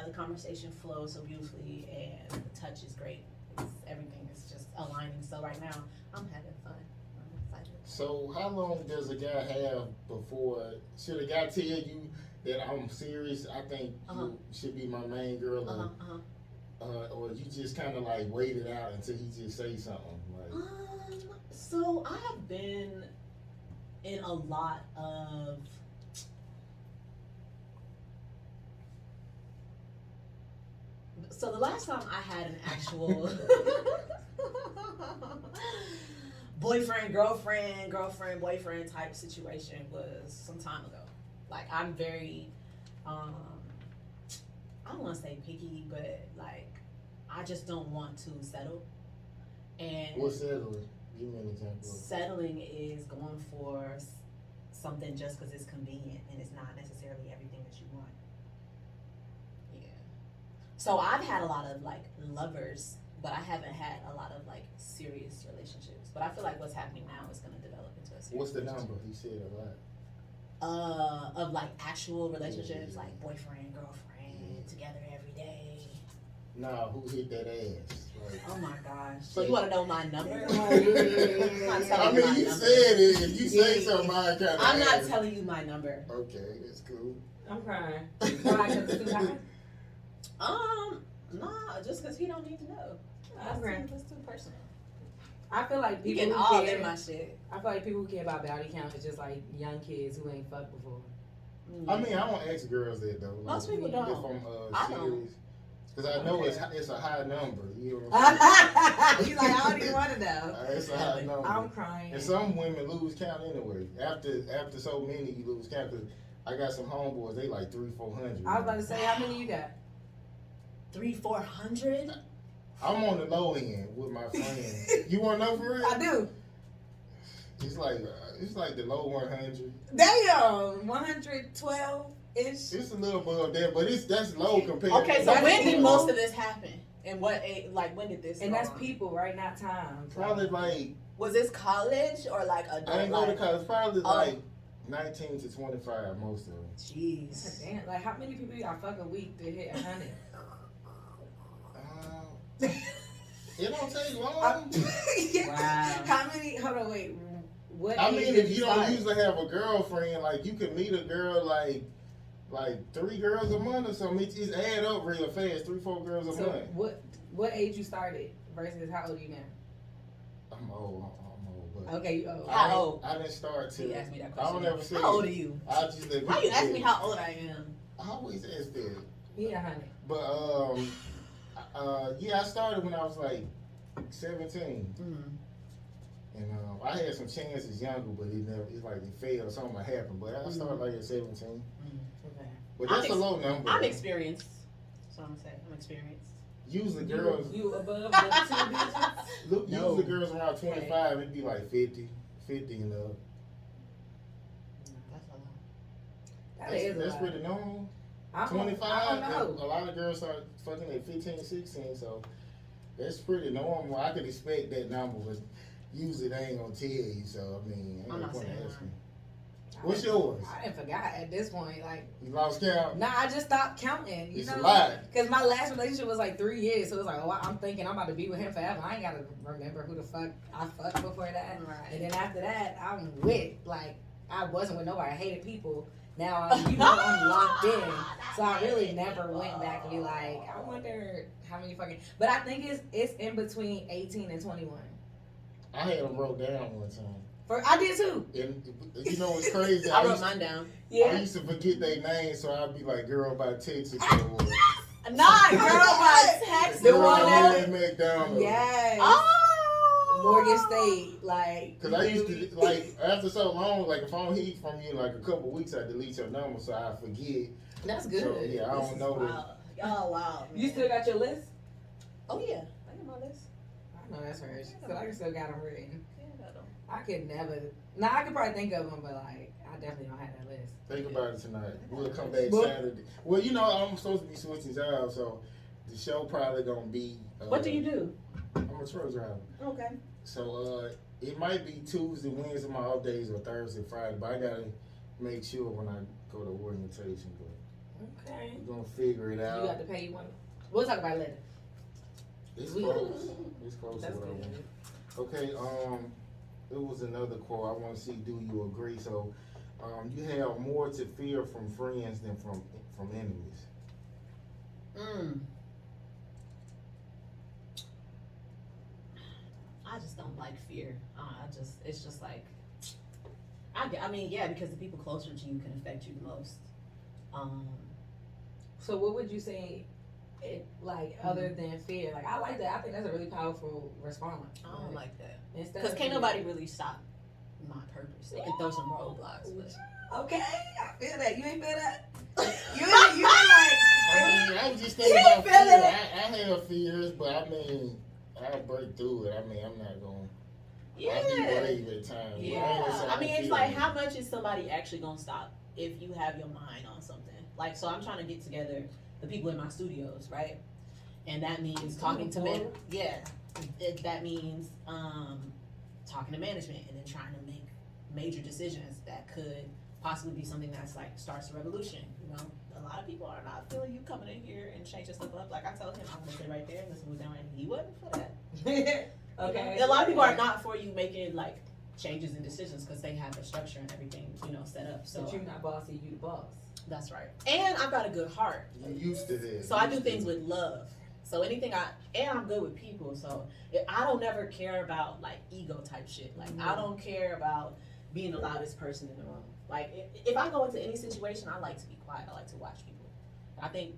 S2: the conversation flows so beautifully, and the touch is great. Everything is just aligning. So right now, I'm having fun. I'm excited.
S1: So how long does a guy have before? Should a guy tell you that I'm serious? I think you should be my main girl, or you just kind of like wait it out until he just say something? Like,
S2: so I have been in a lot of so the last time I had an actual boyfriend, boyfriend type situation was some time ago. Like I'm very I don't want to say picky, but like I just don't want to settle. And
S1: what's settling? Give me an example.
S2: Settling is going for something just because it's convenient and it's not necessarily everything that you want. Yeah. So I've had a lot of like lovers, but I haven't had a lot of like serious relationships. But I feel like what's happening now is going to develop into a serious
S1: What's the
S2: relationship.
S1: number? He said a lot.
S2: Of like actual relationships, like boyfriend, girlfriend, together every day.
S1: Nah, who hit that ass? Like,
S2: Oh my gosh. So you want to know my number?
S1: I mean, you said it. If you say something, I kind of.
S2: I'm not telling you my number.
S1: Okay, that's cool.
S3: I'm crying. Why? 'Cause it's too high?
S2: Nah, just because he don't need to know. That's too personal.
S3: I feel like
S2: You
S3: people
S2: getting
S3: who
S2: all
S3: care,
S2: in my shit.
S3: I feel like people who care about body count is just like young kids who ain't fucked before.
S1: I mean, I don't ask girls that though. Like,
S2: Most people don't.
S1: If I'm
S2: I don't.
S1: serious. Because I know
S3: Okay.
S1: it's a high number. You know what I'm saying?
S3: He's like, I don't even want to know.
S1: It's a high number.
S3: I'm crying.
S1: And some women lose count anyway. After so many, you lose count. Cause I got some homeboys. They like 300-400.
S3: I was about to say, how many you got?
S2: 300-400.
S1: I'm on the low end with my friends. You want to know for real?
S3: I do.
S1: It's like the low 100.
S3: Damn, 112 ish.
S1: It's a little above there, but that's low compared.
S2: Okay,
S1: to
S2: so
S1: that's
S2: when did
S1: low.
S2: most of this happen? And what age, like when did this?
S3: And
S2: go
S3: that's
S2: on?
S3: people, right? Not time.
S1: Probably like
S2: Was this college or like adult
S1: I ain't go to
S2: life?
S1: college. Probably like 19 to 25, most of them.
S2: Jeez.
S3: Damn, like how many people you got fuck a week to hit 100?
S1: It don't take long.
S2: Wow.
S3: How many? Hold on, wait. What?
S1: I
S3: age
S1: mean,
S3: did
S1: if you don't
S3: start?
S1: usually have a girlfriend, like you can meet a girl like 3 girls a month or something. It's add up real fast. 3-4 girls a
S3: So
S1: month.
S3: what age you started versus how old are you now?
S1: I'm old, but
S3: Okay, you old.
S2: How old?
S1: I didn't start till.
S2: He asked me that
S1: I don't
S2: question.
S1: ever say.
S2: How old are you?
S1: I just let
S2: Why you
S1: people
S2: ask me
S1: get-
S2: how old I am?
S1: I always ask that.
S3: Yeah, 100.
S1: But yeah, I started when I was like 17. And I had some chances younger, but it's like it failed. Something happened. But I started like at 17.
S3: Okay.
S1: But that's a low number.
S2: I'm experienced. That's what I'm saying. I'm experienced.
S1: Usually girls,
S3: You above the 2 digits?
S1: look,
S3: No.
S1: usually girls around 25, it'd be like 50 and up.
S2: That's a lot.
S3: That is a
S1: That's
S3: lot.
S1: pretty normal.
S3: I
S1: 25,
S3: don't know.
S1: a lot of girls start fucking at 15, 16, so that's pretty normal. I could expect that number, but usually they ain't gonna tell you, so I mean, ain't
S2: I'm
S1: no
S2: not
S1: point
S2: saying
S1: asking.
S2: that.
S1: What's yours?
S3: I didn't forgot at this point. Like,
S1: You lost count?
S3: nah, I just stopped counting. You
S1: It's
S3: know?
S1: a lot.
S3: Because my last relationship was like 3 years, so it's like, oh, I'm thinking I'm about to be with him forever. I ain't gotta remember who the fuck I fucked before that.
S2: Right.
S3: And then after that, I'm with, like, I wasn't with nobody. I hated people. Now I'm locked in. So I really never went back and be like, I wonder how many fucking. But I think it's in between 18 and 21.
S1: I had them wrote down one time.
S3: I did too.
S1: And you know what's crazy?
S2: I wrote mine down.
S1: I used to forget their names, so I'd be like, girl by Texas or
S2: Not girl by text.
S3: The
S1: girl
S3: one that-
S1: at McDonald's.
S3: Yes.
S2: Oh.
S3: Morgan State, like.
S1: Cause I used to like after so long, like if I don't hear from you in like a couple weeks, I delete your number so I forget.
S3: That's good.
S1: So yeah, I don't know that.
S2: Wow. Y'all wow.
S3: You still got your list?
S2: Oh yeah, I got my list.
S3: I know that's hers. So I still got them written.
S2: Yeah, I got them.
S3: I could never. Nah, I could probably think of them, but like, I definitely don't have that list.
S1: Think about it tonight. We'll come back
S3: But-
S1: Saturday. Well, you know I'm supposed to be switching jobs, so the show probably gonna be.
S2: What do you do?
S1: I'm a truck driver.
S2: Okay.
S1: So it might be Tuesday, Wednesday, my off days, or Thursday, Friday, but I gotta make sure when I go to orientation. But
S3: Okay.
S1: we're gonna figure it
S3: You
S1: out.
S3: got to pay you one. We'll talk about it later.
S1: It's
S3: We-
S1: close. It's close to
S3: That's
S1: what I
S3: good.
S1: want. Okay. it was another quote. I want to see, do you agree? So, you have more to fear from friends than from enemies.
S2: I just don't like fear. It's just like, I mean, yeah, because the people closer to you can affect you the most.
S3: So what would you say, other than fear? Like, I like that. I think that's a really powerful response.
S2: I don't like that.
S3: Instead
S2: Because
S3: of
S2: can't
S3: fear.
S2: nobody really stop my purpose. They can throw some roadblocks, but
S3: Okay, I feel that. You ain't feel that? You ain't like.
S1: I mean, I was just thinking
S3: You
S1: about
S3: feel
S1: fear.
S3: it?
S1: I have fears, but I mean, I break through it. I mean, I'm not going. I be brave at times. but
S2: Yeah.
S1: ain't gonna say
S2: I mean, it's
S1: feel
S2: like,
S1: it.
S2: how much is somebody actually gonna stop if you have your mind on something? Like, so I'm trying to get together the people in my studios, right? And that means talking to men. Yeah. That means talking to management and then trying to make major decisions that could possibly be something that's like starts a revolution. You know, a lot of people are not feeling you coming in here and changing stuff up. Like I told him, I'm gonna sit right there and listen to down. He wasn't for that.
S3: Okay.
S2: A lot of people are not for you making like changes and decisions because they have a structure and everything, you know, set up. So
S3: But you're not bossy, you the boss.
S2: that's right. And I've got a good heart.
S1: You used to this.
S2: So I do things with love. So anything and I'm good with people. So I don't never care about like ego type shit. Like I don't care about being the loudest person in the room. Like if I go into any situation, I like to be quiet. I like to watch people. I think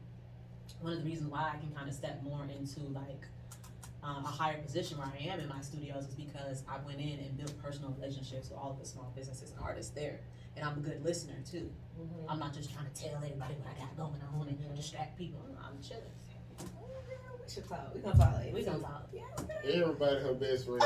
S2: one of the reasons why I can kind of step more into like a higher position where I am in my studios is because I went in and built personal relationships with all of the small businesses and artists there. And I'm a good listener too.
S3: Mm-hmm.
S2: I'm not just trying to tell everybody what I got going on and distract people. I'm chilling.
S3: We should talk. We gonna talk later.
S2: We gonna talk.
S3: Yeah.
S1: Everybody her best friend.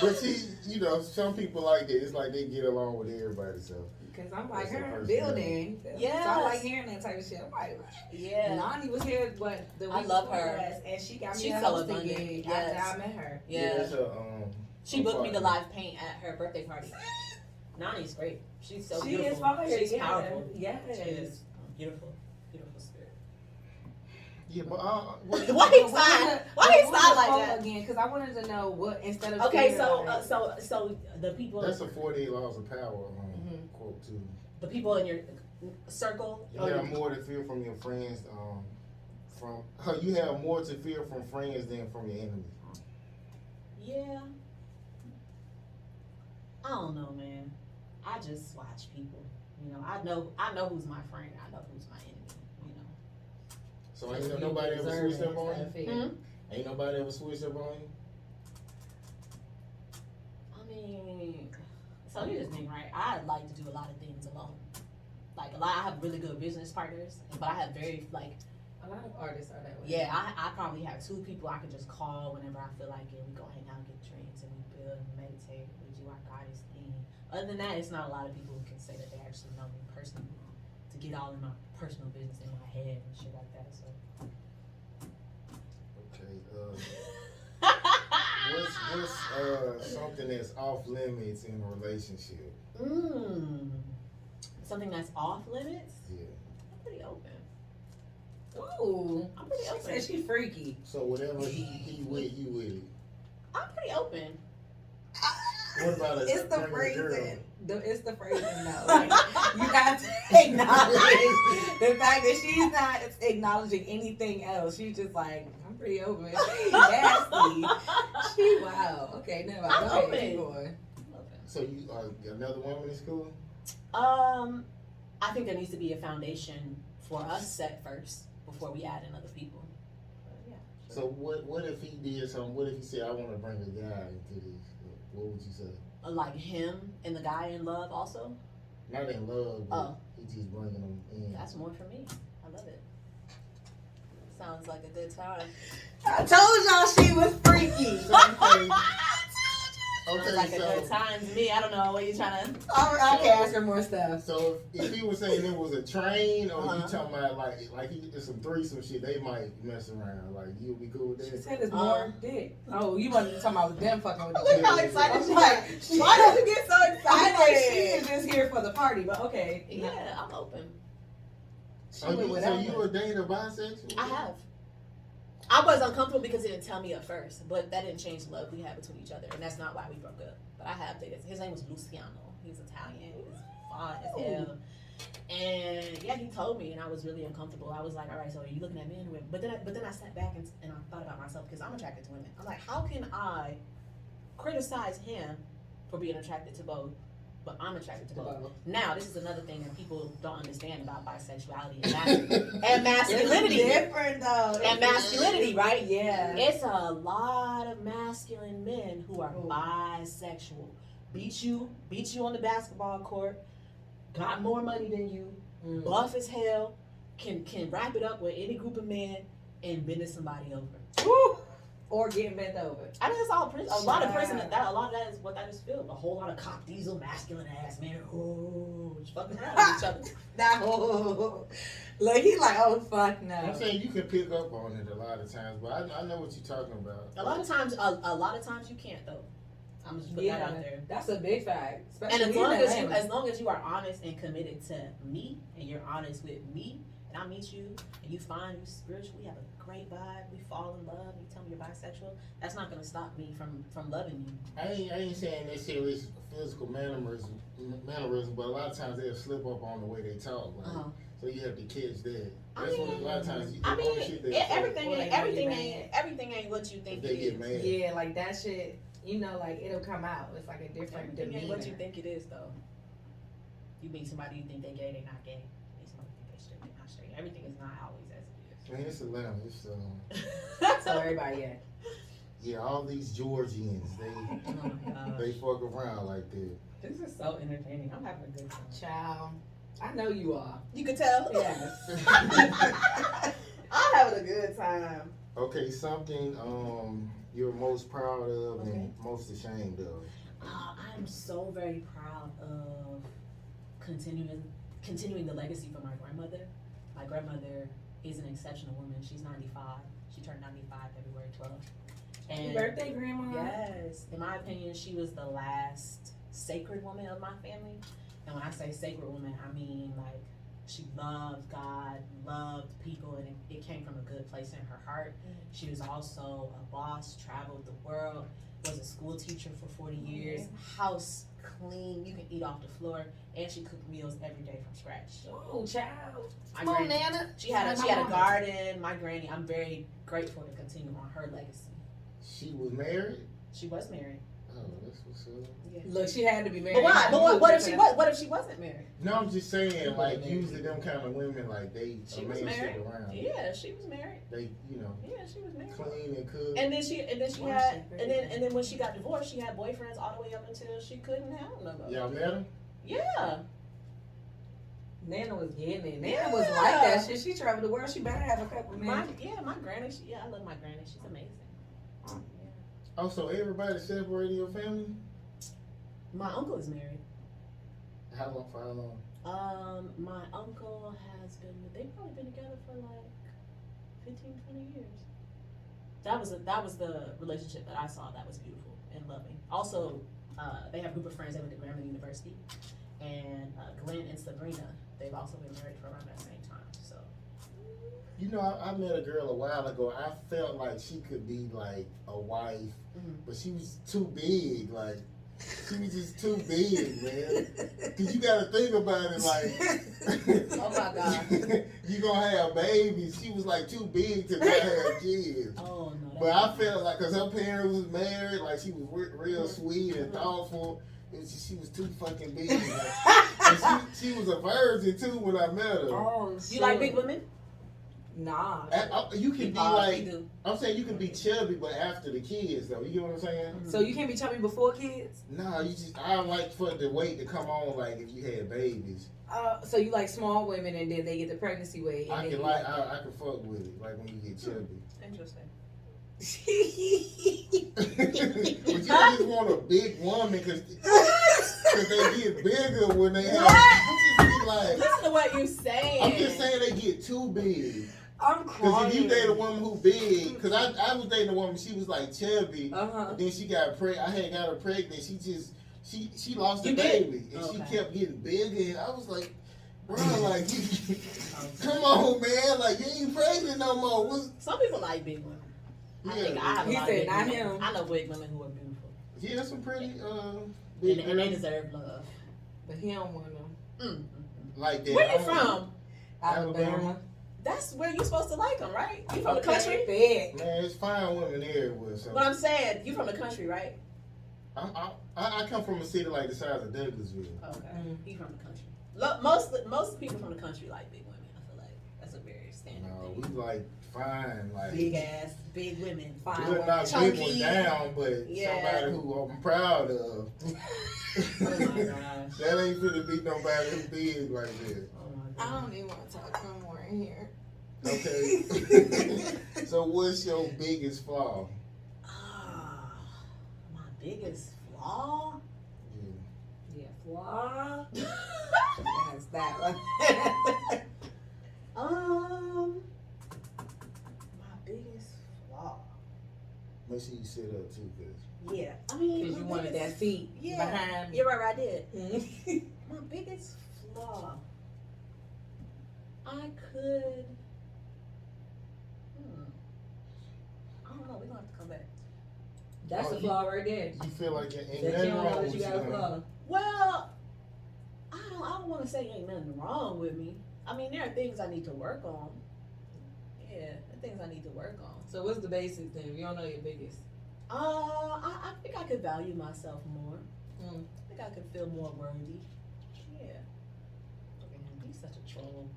S1: But see, you know, some people like that. It's like they get along with everybody. So
S3: Because I'm like,
S1: That's her
S3: her
S1: personality.
S3: building. So
S2: Yes.
S3: I like hearing that type of shit. I'm like,
S2: Yeah.
S3: Nani was here, the
S2: I
S3: week
S2: love
S3: before
S2: her.
S3: last, and she got me
S2: She's
S3: a
S2: so
S3: hosting
S2: abundant.
S3: gig
S2: Yes.
S3: after I met her.
S2: Yeah.
S1: that's her,
S2: She booked me to
S1: partner.
S2: live paint at her birthday party. Nani's great. She's so
S3: She
S2: beautiful.
S3: is fire.
S2: She's
S3: yeah.
S2: powerful.
S3: Yes.
S2: She is beautiful. Beautiful spirit.
S1: Yeah, but
S2: Why he sigh? Why he sigh like that?
S3: Again, because I wanted to know what instead of
S2: Okay,
S3: fear,
S2: so
S3: like-
S2: so the people
S1: that's a 48 laws of power quote too.
S2: the people in your circle.
S1: You have more to fear from your friends. You have more to fear from friends than from your enemies.
S2: Yeah. I don't know, man. I just watch people. You know, I know who's my friend. I know who's my enemy. You know.
S1: So ain't nobody ever switched up on you?
S2: Hmm?
S1: Ain't nobody ever switched up on you?
S2: I mean, so here's the thing, right? I like to do a lot of things alone. Like I have really good business partners, but I have very like
S3: a lot of artists are that way.
S2: yeah. I probably have 2 people I can just call whenever I feel like it. We go hang out, get drinks, and we build and meditate. We do our goddess thing. Other than that, it's not a lot of people who can say that they actually know me personally to get all in my personal business in my head and shit like that. So.
S1: Okay. What's something that's off limits in a relationship?
S2: Something that's off limits?
S1: Yeah.
S2: I'm pretty open.
S3: Ooh,
S2: I'm pretty
S3: she
S2: open.
S3: said she freaky.
S1: So whatever he with, you with it.
S2: I'm pretty open.
S1: What about
S3: It's the
S1: regular girl?
S3: phrasing. It's the phrasing though. Like, you have to acknowledge the fact that she's not acknowledging anything else. She's just like, I'm pretty open. She nasty. She wow. Okay, never mind.
S2: I'm
S3: Go ahead,
S2: open.
S3: keep going.
S1: So you another woman in school?
S2: I think there needs to be a foundation for us set first before we add in other people. But yeah.
S1: So what if he did something? What if he said, I want to bring a guy into this? What would you say?
S2: Like him and the guy in love also?
S1: Not in love, but
S2: Oh.
S1: he just bringing them in.
S2: That's more for me. I love it. Sounds like a good time.
S3: I told y'all she was freaky.
S1: Okay,
S2: Sounds like a good time to me. I don't know what you trying to.
S3: I can ask her more stuff.
S1: So if he was saying it was a train, or
S2: Uh-huh.
S1: you talking about like he did some threesome shit, they might mess around. Like you'll be cool with
S3: She
S1: that.
S3: said it's more dick. Oh, you wasn't talking about them fucking with
S2: Look
S3: the
S2: how
S1: Yeah.
S2: excited she
S3: I'm like,
S2: is. Why does it get so
S3: I like she
S2: excited?
S3: is just here for the party, but okay.
S2: Yeah, I'm open.
S3: She
S1: So
S3: went
S1: you
S3: without
S1: a
S3: her.
S1: date a bisexual?
S2: I have. I was uncomfortable because he didn't tell me at first, but that didn't change the love we had between each other, and that's not why we broke up. But I have dated. His name was Luciano. He's Italian. He's fine as hell. And yeah, he told me, and I was really uncomfortable. I was like, all right, so are you looking at men or women? But then I sat back and I thought about myself because I'm attracted to women. I'm like, how can I criticize him for being attracted to both, but I'm attracted to both? Now, this is another thing that people don't understand about bisexuality and masculinity.
S3: It's different though.
S2: And masculinity, right?
S3: Yeah.
S2: It's a lot of masculine men who are bisexual. Beat you on the basketball court, got more money than you, buff as hell, can wrap it up with any group of men and bend somebody over.
S3: Woo! Or getting bent over.
S2: I mean, it's all a lot of prison. A lot of that is what that is filled. A whole lot of cop diesel, masculine ass men. Oh, just fucking around with each other.
S3: No. Like he like, oh fuck no.
S1: I'm saying you can pick up on it a lot of times, but I know what you're talking about.
S2: A lot of times you can't though. I'm just putting that out there.
S3: That's a big fact.
S2: And as long as you are honest and committed to me, and you're honest with me, and I meet you, and you find you spiritual, we have a great vibe, we fall in love, you tell me you're bisexual, that's not gonna stop me from loving you.
S1: I ain't saying necessarily it's physical mannerism, but a lot of times they'll slip up on the way they talk. Like, so you have to catch that. That's what a lot of times.
S2: Everything ain't what you think it is.
S1: Get mad.
S3: Yeah, like that shit. You know, like it'll come out. It's like a different demeanor.
S2: Ain't what you think it is, though. You meet somebody you think they gay, they not gay. You meet somebody you think they straight, they not straight. Everything is not always as it is.
S1: Man, it's Atlanta. It's
S3: So everybody,
S1: yeah, all these Georgians, they fuck around like that.
S2: This is so entertaining. I'm having a good time.
S3: Child, I know you are.
S2: You can tell.
S3: Yes.
S2: I'm having a good time.
S1: Okay, something you're most proud of and most ashamed of.
S2: I'm so very proud of continuing the legacy for my grandmother. My grandmother is an exceptional woman. She's 95. She turned 95 February 12th. And
S3: Happy birthday, Grandma.
S2: Yes. In my opinion, she was the last sacred woman of my family. And when I say sacred woman, I mean like she loved God, loved people, and it came from a good place in her heart. She was also a boss, traveled the world, was a school teacher for 40 years, house clean, you can eat off the floor, and she cooked meals every day from scratch.
S3: Oh, child.
S2: Come on, Nana. She had a garden. My granny, I'm very grateful to continue on her legacy.
S1: She was married?
S2: She was married.
S1: Oh, that's what's up.
S3: Yeah. Look, she had to be married.
S2: But why? But what if she wasn't married?
S1: No, I'm just saying, like, usually them kind of women, like,
S2: She was married.
S1: Around.
S2: Yeah, she was married.
S1: They, you know.
S2: Yeah, she was married.
S1: Clean and cook.
S2: And then when she got divorced, she had boyfriends all the way up until she couldn't handle nobody.
S1: Y'all met her?
S2: Yeah.
S3: Nana was getting it. Nana was like that shit. She traveled the world. She better have a couple men.
S2: My granny. I love my granny. She's amazing.
S1: Oh, so everybody separated in your family?
S2: My uncle is married.
S1: How long? For how long?
S2: My uncle has been. They've probably been together for like 15, 20 years. That was the relationship that I saw that was beautiful and loving. Also, they have a group of friends that went to Grambling University, and Glenn and Sabrina. They've also been married for around that same time. So.
S1: You know, I met a girl a while ago. I felt like she could be like a wife, but she was too big. Like, she was just too big, man. Cause you gotta think about it, like,
S2: oh my God,
S1: you gonna have babies. She was like too big to not have kids.
S2: Oh no.
S1: But I felt like, cause her parents was married, like she was real sweet and thoughtful. She was too fucking big. Like, and she was a virgin too when I met her.
S3: Oh,
S2: you like big women?
S3: Nah.
S1: You can be like, I'm saying you can be chubby, but after the kids, though. You get what I'm saying?
S3: So you can't be chubby before kids?
S1: Nah, I don't like for the weight to come on like if you had babies.
S3: So you like small women and then they get the pregnancy weight.
S1: I can fuck with it, like when you get chubby.
S2: Interesting.
S1: But you just want a big woman because they get bigger when they have.
S2: Like, listen to what you're saying.
S1: I'm just saying they get too big.
S3: I'm crying.
S1: Because if you date a woman who big, because I was dating a woman, she was like chubby, and then she got pregnant. I had got her pregnant. She lost the baby, and she kept getting bigger. And I was like, Bro, like, come on, man. Like, you ain't pregnant no more. What's...
S2: Some people like big women. I think I have a
S3: He
S2: lot of
S3: said
S2: big
S3: not
S2: women.
S3: him.
S2: I know big women who are beautiful.
S1: Yeah, some pretty,
S2: And they deserve love.
S3: But he don't want them.
S1: like that.
S2: Where you from?
S3: Alabama.
S2: That's where you supposed to like them, right? You from the country?
S3: Big.
S1: Man, it's fine women everywhere. So.
S2: But I'm saying, you from the country, right?
S1: I come from a city like the size of Douglasville.
S2: Okay. You from the country. Most people from the country like big women. I feel like that's a very standard
S1: No,
S2: thing.
S1: we like fine, like
S2: Big ass, big women.
S3: Fine.
S1: we'll knock
S2: Chunky.
S1: big one down, but
S2: Yeah.
S1: somebody who I'm proud of.
S2: Oh my gosh.
S1: That ain't finna be nobody who big like that.
S2: Oh my
S3: I
S2: god.
S3: don't even want to talk no more in here.
S1: Okay. So what's your biggest flaw?
S2: My biggest flaw?
S1: Yeah.
S3: Yeah, flaw. That's that one.
S2: My biggest flaw.
S1: Make sure you sit up too, cause
S2: Yeah, I mean,
S3: Because you
S2: my
S3: wanted
S2: biggest-
S3: that seat
S2: Yeah,
S3: behind me.
S2: you're right. I did.
S3: Mhm.
S2: My biggest flaw. I could. I don't know. We're gonna have to come back.
S3: That's
S1: Oh,
S3: a flaw right there.
S1: you feel like it ain't
S3: That you
S1: nothing
S3: don't know
S1: wrong
S3: that
S1: with
S3: you
S1: you.
S3: got a flaw.
S2: Well, I don't want to say ain't nothing wrong with me. I mean, there are things I need to work on. Yeah, there are things I need to work on.
S3: So what's the basic thing? You don't know your biggest.
S2: I think I could value myself more.
S3: Mm.
S2: I think I could feel more worthy. Yeah. Look at him. He's such a troll.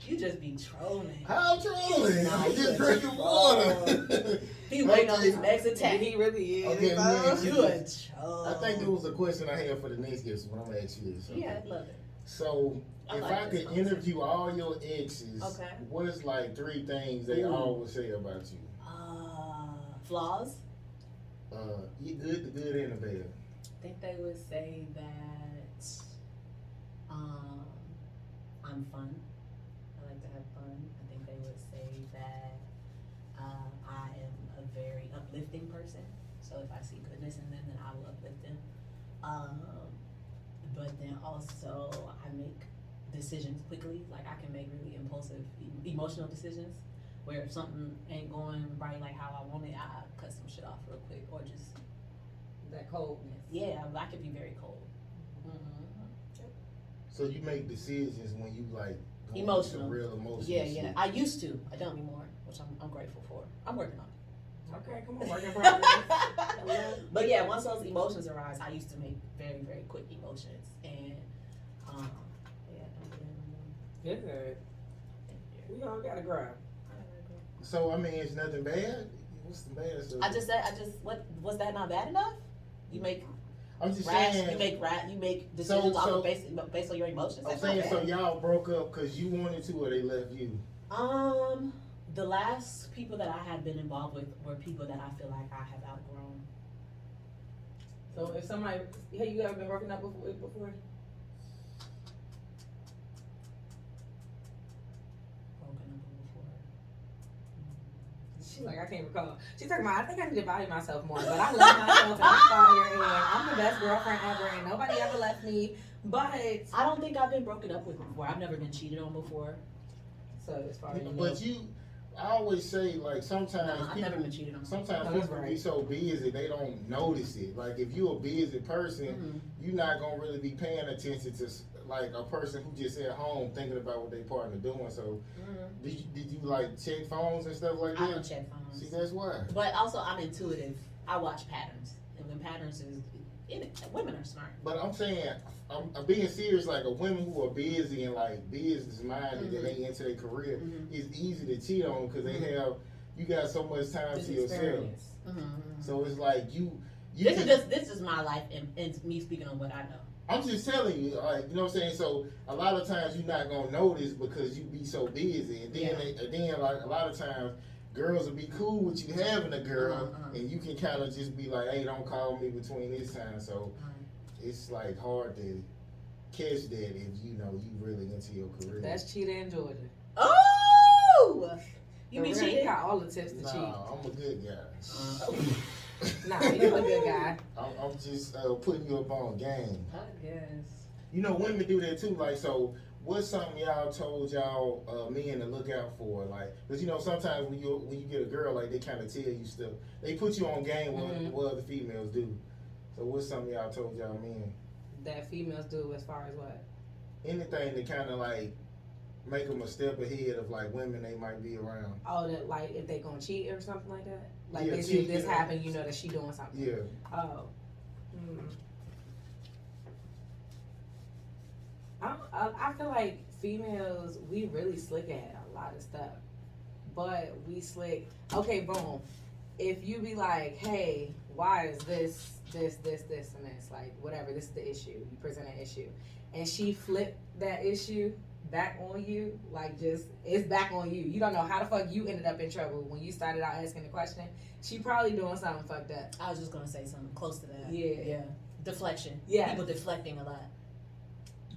S2: You just be trolling.
S1: How trolling?
S2: Nah,
S1: I'm
S2: you
S1: just
S2: a
S1: drinking
S2: troll.
S1: water.
S2: He waiting on his
S1: Okay.
S2: next attack.
S3: He really is.
S1: Okay, man.
S2: You a troll.
S1: I think there was a question I had for the next guest, but I'm gonna ask you this. Okay?
S2: Yeah, I love it.
S1: So,
S2: I
S1: if
S2: like
S1: I
S2: this
S1: could interview all your exes,
S2: Okay.
S1: what is like 3 things they
S2: Ooh.
S1: always say about you?
S2: Flaws.
S1: You good, the good, and the bad.
S2: I think they would say that I'm fun. I like to have fun. I think they would say that I am a very uplifting person. So if I see goodness in them, then I will uplift them. But then also I make decisions quickly. Like I can make really impulsive, emotional decisions. Where if something ain't going right like how I want it, I cut some shit off real quick or just
S3: That coldness.
S2: yeah, I could be very cold. Mm-hmm.
S1: So you make decisions when you like go into
S2: Emotional.
S1: real emotional
S2: Yeah,
S1: shit.
S2: yeah. I used to. I don't anymore, which I'm grateful for. I'm working on
S3: Okay, come on,
S2: it.
S3: work in progress.
S2: But yeah, once those emotions arise, I used to make very, very quick emotions, and yeah, don't do that anymore.
S3: Good. We all gotta grow.
S1: So I mean, it's nothing bad. What's the bad stuff?
S2: What was that not bad enough? You make
S1: I'm just
S2: rash.
S1: saying.
S2: You make decisions
S1: So-
S2: based on your emotions.
S1: I'm
S2: That's
S1: saying
S2: not
S1: so
S2: bad.
S1: y'all broke up because you wanted to, or they left you.
S2: The last people that I had been involved with were people that I feel like I have outgrown.
S3: So if somebody, hey, you ever been broken up before? She's like, I can't recall. She's talking about, I think I need to value myself more, but I love myself and I'm fire and I'm the best girlfriend ever and nobody ever left me. But
S2: I don't think I've been broken up with before. I've never been cheated on before.
S3: so as far as you know,
S1: But I always say like sometimes
S2: No, I've
S1: people,
S2: never been cheated on.
S1: sometimes
S3: No, that's
S1: people be
S3: right.
S1: so busy they don't notice it. Like if you're a busy person,
S2: Mhm.
S1: you're not gonna really be paying attention to like a person who just at home thinking about what their partner doing. So
S2: Mhm.
S1: did you like check phones and stuff like
S2: I don't
S1: that?
S2: check phones.
S1: See, that's why.
S2: But also, I'm intuitive. I watch patterns, and when patterns is in it, women are smart.
S1: But I'm saying, I'm being serious. Like a women who are busy and like business minded and they into their career,
S2: Mhm.
S1: it's easy to cheat on because they have you got so much time
S3: this
S1: to yourself.
S3: experience.
S2: Mm-hmm.
S1: So it's like you
S2: This is my life, and me speaking on what I know.
S1: I'm just telling you, like, you know what I'm saying? So a lot of times you're not gonna notice because you be so busy, and then like a lot of times girls will be cool with you having a girl, and you can kind of just be like, hey, don't call me between this time. So it's like hard to catch that if you know you really into your career.
S3: That's cheating in Georgia.
S2: Oh, you be
S3: For real,
S2: cheating?
S3: You got all the tips to cheat.
S1: Nah, I'm a good guy.
S3: Nah, you're a good guy.
S1: I'm just putting you up on game.
S2: I guess.
S1: You know, women do that too. Like, so what's something y'all told y'all men to look out for? Like, cause sometimes when you get a girl, like they kind of tell you stuff. They put you on game what other females do. So what's something y'all told y'all men?
S3: That females do as far as what?
S1: Anything to kind of like make them a step ahead of like women they might be around.
S3: Oh, that like if they gonna cheat or something like that. Like
S1: Yeah,
S3: they see
S1: cheat,
S3: this
S1: yeah.
S3: happen, you know that she doing something.
S1: Yeah.
S3: Oh. I feel like females, we really slick at a lot of stuff. But we slick. Okay, boom. If you be like, hey, why is this, and this? Like, whatever, this is the issue. You present an issue. And she flipped that issue back on you. Like, just, it's back on you. You don't know how the fuck you ended up in trouble when you started out asking the question. She probably doing something fucked up.
S2: I was just gonna say something close to that.
S3: Yeah.
S2: Deflection.
S3: Yeah.
S2: People deflecting a lot.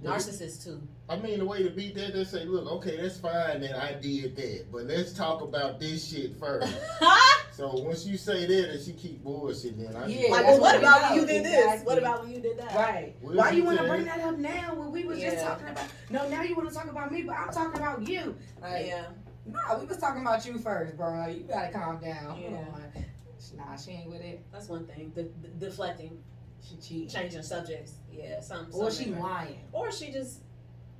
S2: Narcissists too.
S1: I mean, the way to beat that, they say, look, okay, that's fine that I did that, but let's talk about this shit first. So once you say that and she keep bullshitting, then I
S3: Yeah,
S2: like,
S3: that's
S2: well, what
S3: what we
S2: about
S3: know.
S2: when you did
S3: Exactly.
S2: this? What about when you did that?
S3: Right.
S1: What
S3: Why
S1: if
S3: you
S1: you
S3: want to
S1: tell
S3: bring
S1: me?
S3: that up now when we was just
S2: Yeah.
S3: talking about? No, now you want to talk about me, but I'm talking about you. Like,
S2: Yeah.
S3: nah, we was talking about you first, bro. You gotta calm down.
S2: Yeah.
S3: Hold on. Nah, she ain't with it.
S2: That's one thing. Deflecting,
S3: She cheating.
S2: changing subjects. Yeah,
S3: Or she
S2: different.
S3: lying.
S2: Or she just,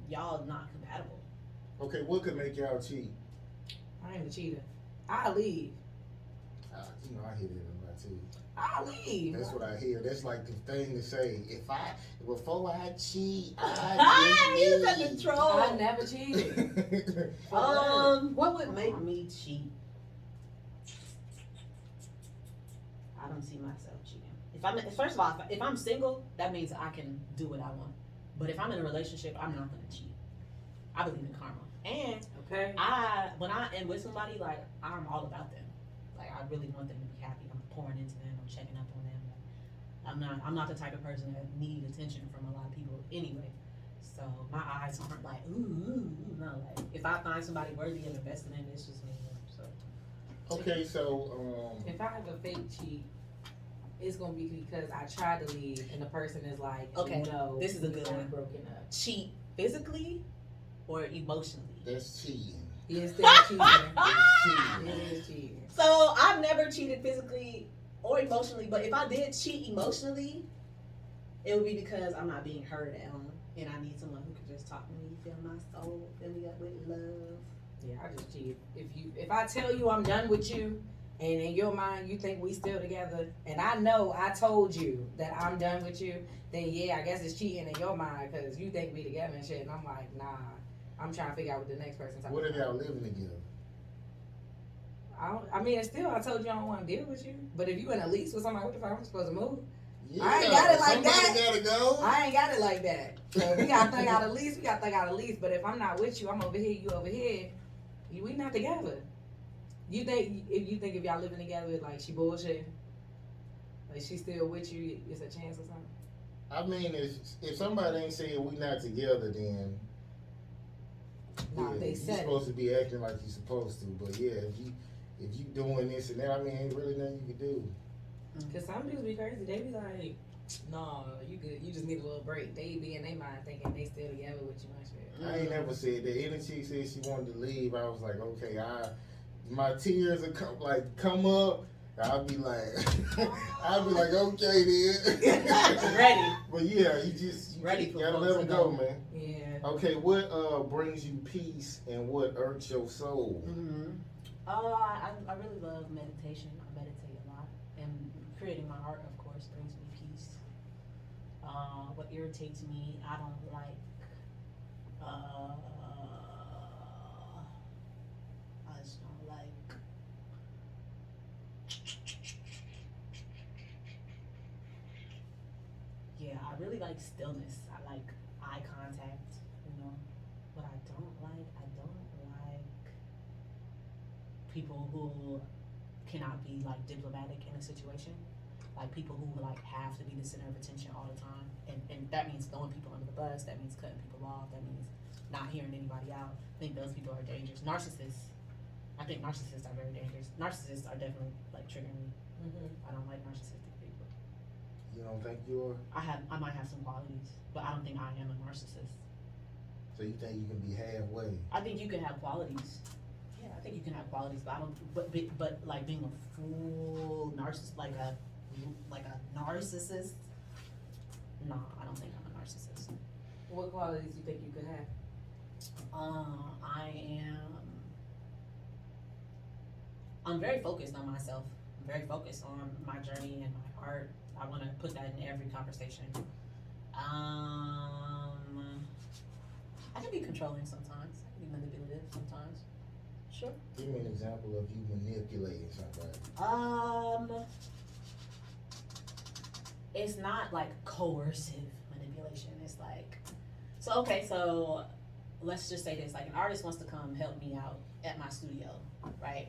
S2: y'all not compatible.
S1: Okay, what could make y'all cheat?
S3: I ain't a cheater. I'll leave.
S1: I hear that a lot too.
S3: I'll leave.
S1: That's what I hear. That's like the thing to say. Before I cheat,
S2: He's
S1: I
S2: such a
S1: just
S2: troll.
S3: I never cheated.
S1: leave.
S2: What would make me cheat? I don't see myself cheating. First of all, if I'm single, that means I can do what I want. But if I'm in a relationship, I'm not gonna cheat. I believe in karma, and
S3: Okay.
S2: when I am with somebody, like I'm all about them. Like I really want them to be happy. I'm pouring into them. I'm checking up on them. I'm not the type of person that need attention from a lot of people anyway. So my eyes aren't like ooh. No, like if I find somebody worthy of investing in, it's just me. So
S1: Okay, so
S3: If I have a fake cheat, it's gonna be because I tried to leave and the person is like,
S2: Okay,
S3: no,
S2: this is a
S3: we
S2: good
S3: already
S2: one.
S3: broken up.
S2: cheat physically or emotionally.
S1: that's cheating.
S3: It's still cheating.
S1: That's cheating.
S3: It is cheating.
S2: So I've never cheated physically or emotionally, but if I did cheat emotionally, it would be because I'm not being heard at home, and I need someone who can just talk to me, fill my soul, fill me up with love.
S3: Yeah, I just cheat. If I tell you I'm done with you, and in your mind you think we still together, and I know I told you that I'm done with you, then yeah, I guess it's cheating in your mind because you think we together and shit, and I'm like, nah. I'm trying to figure out what the next person's talking
S1: What if
S3: about.
S1: y'all living together?
S3: I mean, it's still, I told you I don't want to deal with you. But if you in a lease with somebody, what the fuck am I supposed to move?
S1: Yeah,
S3: I ain't got it like
S1: somebody
S3: that.
S1: gotta go.
S3: I ain't got it like that. So if we got to think out a lease, we got to think out a lease. But if I'm not with you, I'm over here, you over here, we not together. If y'all living together, like she bullshit, like she still with you, it's a chance or something?
S1: I mean, if somebody ain't saying we not together, then
S3: Nah,
S1: yeah,
S3: they
S1: you
S3: said
S1: supposed to be acting like you supposed to. But yeah, if you doing this and that, I mean, ain't really nothing you can do.
S3: Cause some dudes be crazy. They be like, no, you good. You just need a little break. They be in their mind thinking they still together with you and shit.
S1: I ain't never said that. Any chick said she wanted to leave, I was like, okay, my tears will come up. I'll be like, okay then.
S2: Ready.
S1: But yeah, you
S2: Ready for
S1: gotta
S2: folks
S1: let
S2: to
S1: them go,
S2: know.
S1: man.
S3: Yeah.
S1: Okay, what brings you peace and what irks your soul?
S2: Mm-hmm. I really love meditation. I meditate a lot, and creating my art, of course, brings me peace. What irritates me, I don't like. I just don't like. Yeah, I really like stillness. I like eye contact. What I don't like people who cannot be like diplomatic in a situation, like people who like have to be the center of attention all the time, and that means throwing people under the bus, that means cutting people off, that means not hearing anybody out. I think those people are dangerous. Narcissists, I think narcissists are very dangerous. Narcissists are definitely like triggering me. I don't like narcissistic people.
S1: You don't think you're?
S2: I might have some qualities, but I don't think I am a narcissist.
S1: So you think you can be halfway?
S2: I think you can have qualities. Yeah, I think you can have qualities, but I don't. But like being a full narcissist, like a narcissist. No, I don't think I'm a narcissist.
S3: What qualities do you think you could have?
S2: I'm very focused on myself. I'm very focused on my journey and my art. I want to put that in every conversation. I can be controlling sometimes. I can be manipulative sometimes. Sure.
S1: Give me an example of you manipulating somebody.
S2: It's not like coercive manipulation. It's like, so let's just say this, like an artist wants to come help me out at my studio, right?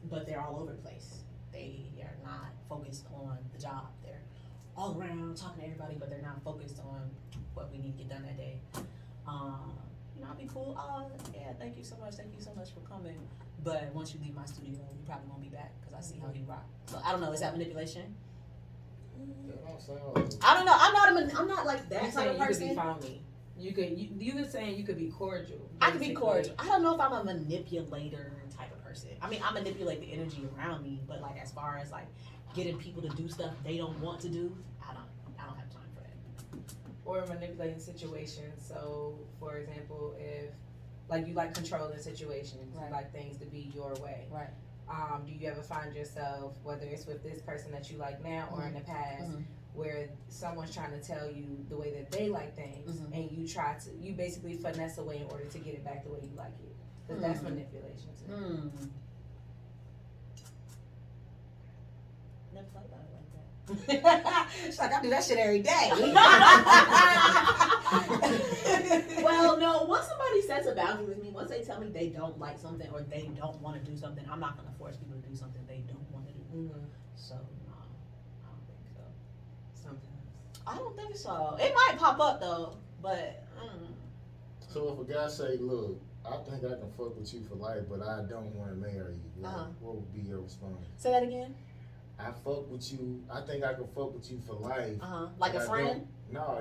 S2: But they're all over the place. They are not focused on the job. They're all around talking to everybody, but they're not focused on what we need to get done that day. I'll be cool. Yeah, thank you so much for coming. But once you leave my studio, you probably won't be back because I see how you rock. So I don't know. Is that manipulation?
S1: That don't sound.
S2: I don't know. I'm not like that type of person.
S3: You could be phony. You were saying you could be cordial.
S2: I could be cordial. I don't know if I'm a manipulator type of person. I mean, I manipulate the energy around me, but like as far as like getting people to do stuff they don't want to do, I don't have time for that.
S3: Or manipulating situations. So, for example, if like you like controlling situations,
S2: right.
S3: You like things to be your way.
S2: Right.
S3: Do you ever find yourself, whether it's with this person that you like now or in the past, where someone's trying to tell you the way that they like things, and you basically finesse away in order to get it back the way you like it? Because that's manipulation too.
S2: Never thought about it like that.
S3: She's like, I do that shit every day.
S2: Well, no, once somebody sets a boundary with me, once they tell me they don't like something or they don't want to do something, I'm not going to force people to do something they don't want to do. So, no, I don't think so.
S3: Sometimes.
S2: I don't think so. It might pop up though, but.
S1: So if a guy say, look, I think I can fuck with you for life, but I don't want to marry you, what would be your response?
S2: Say that again?
S1: I fuck with you. I think I can fuck with you for life.
S2: Like a friend?
S1: No,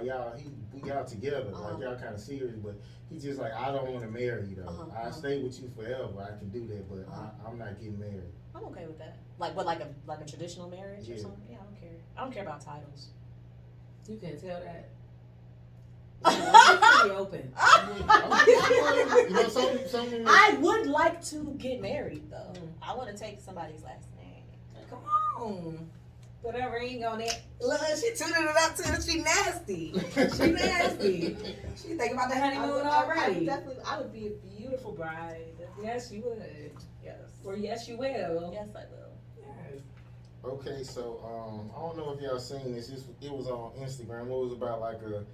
S1: we out together. Like y'all kind of serious, but he just like, I don't want to marry you though. I stay with you forever. I can do that, but I'm not getting married.
S2: I'm okay with that. Like what? Like a traditional marriage or something? Yeah, I don't care. I don't care about titles.
S3: You can tell that. It's pretty open.
S2: I would like to get married though. I want to take somebody's last name.
S3: Come on. Whatever ain't gonna. Look, she tuning it up too. She nasty. She nasty. She think about the honeymoon already.
S2: I would be a beautiful bride.
S3: Yes, you would.
S2: Yes.
S3: Or yes, you will.
S2: Yes, I will.
S3: Yes.
S1: Okay, so I don't know if y'all seen this. It was on Instagram. It was about like a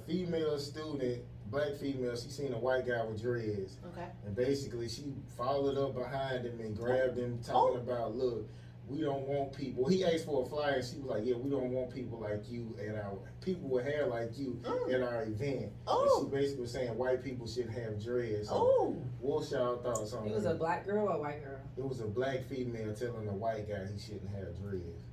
S1: female student, black female. She seen a white guy with dreads.
S2: Okay.
S1: And basically, she followed up behind him and grabbed him, talking about, look, we don't want people. He asked for a flyer, and she was like, yeah, we don't want people like you at our, people with hair like you at our event. And she basically was saying white people shouldn't have dreads. So what's y'all thoughts on that?
S3: It was a black girl or a white girl?
S1: It was a black female telling a white guy he shouldn't have dreads.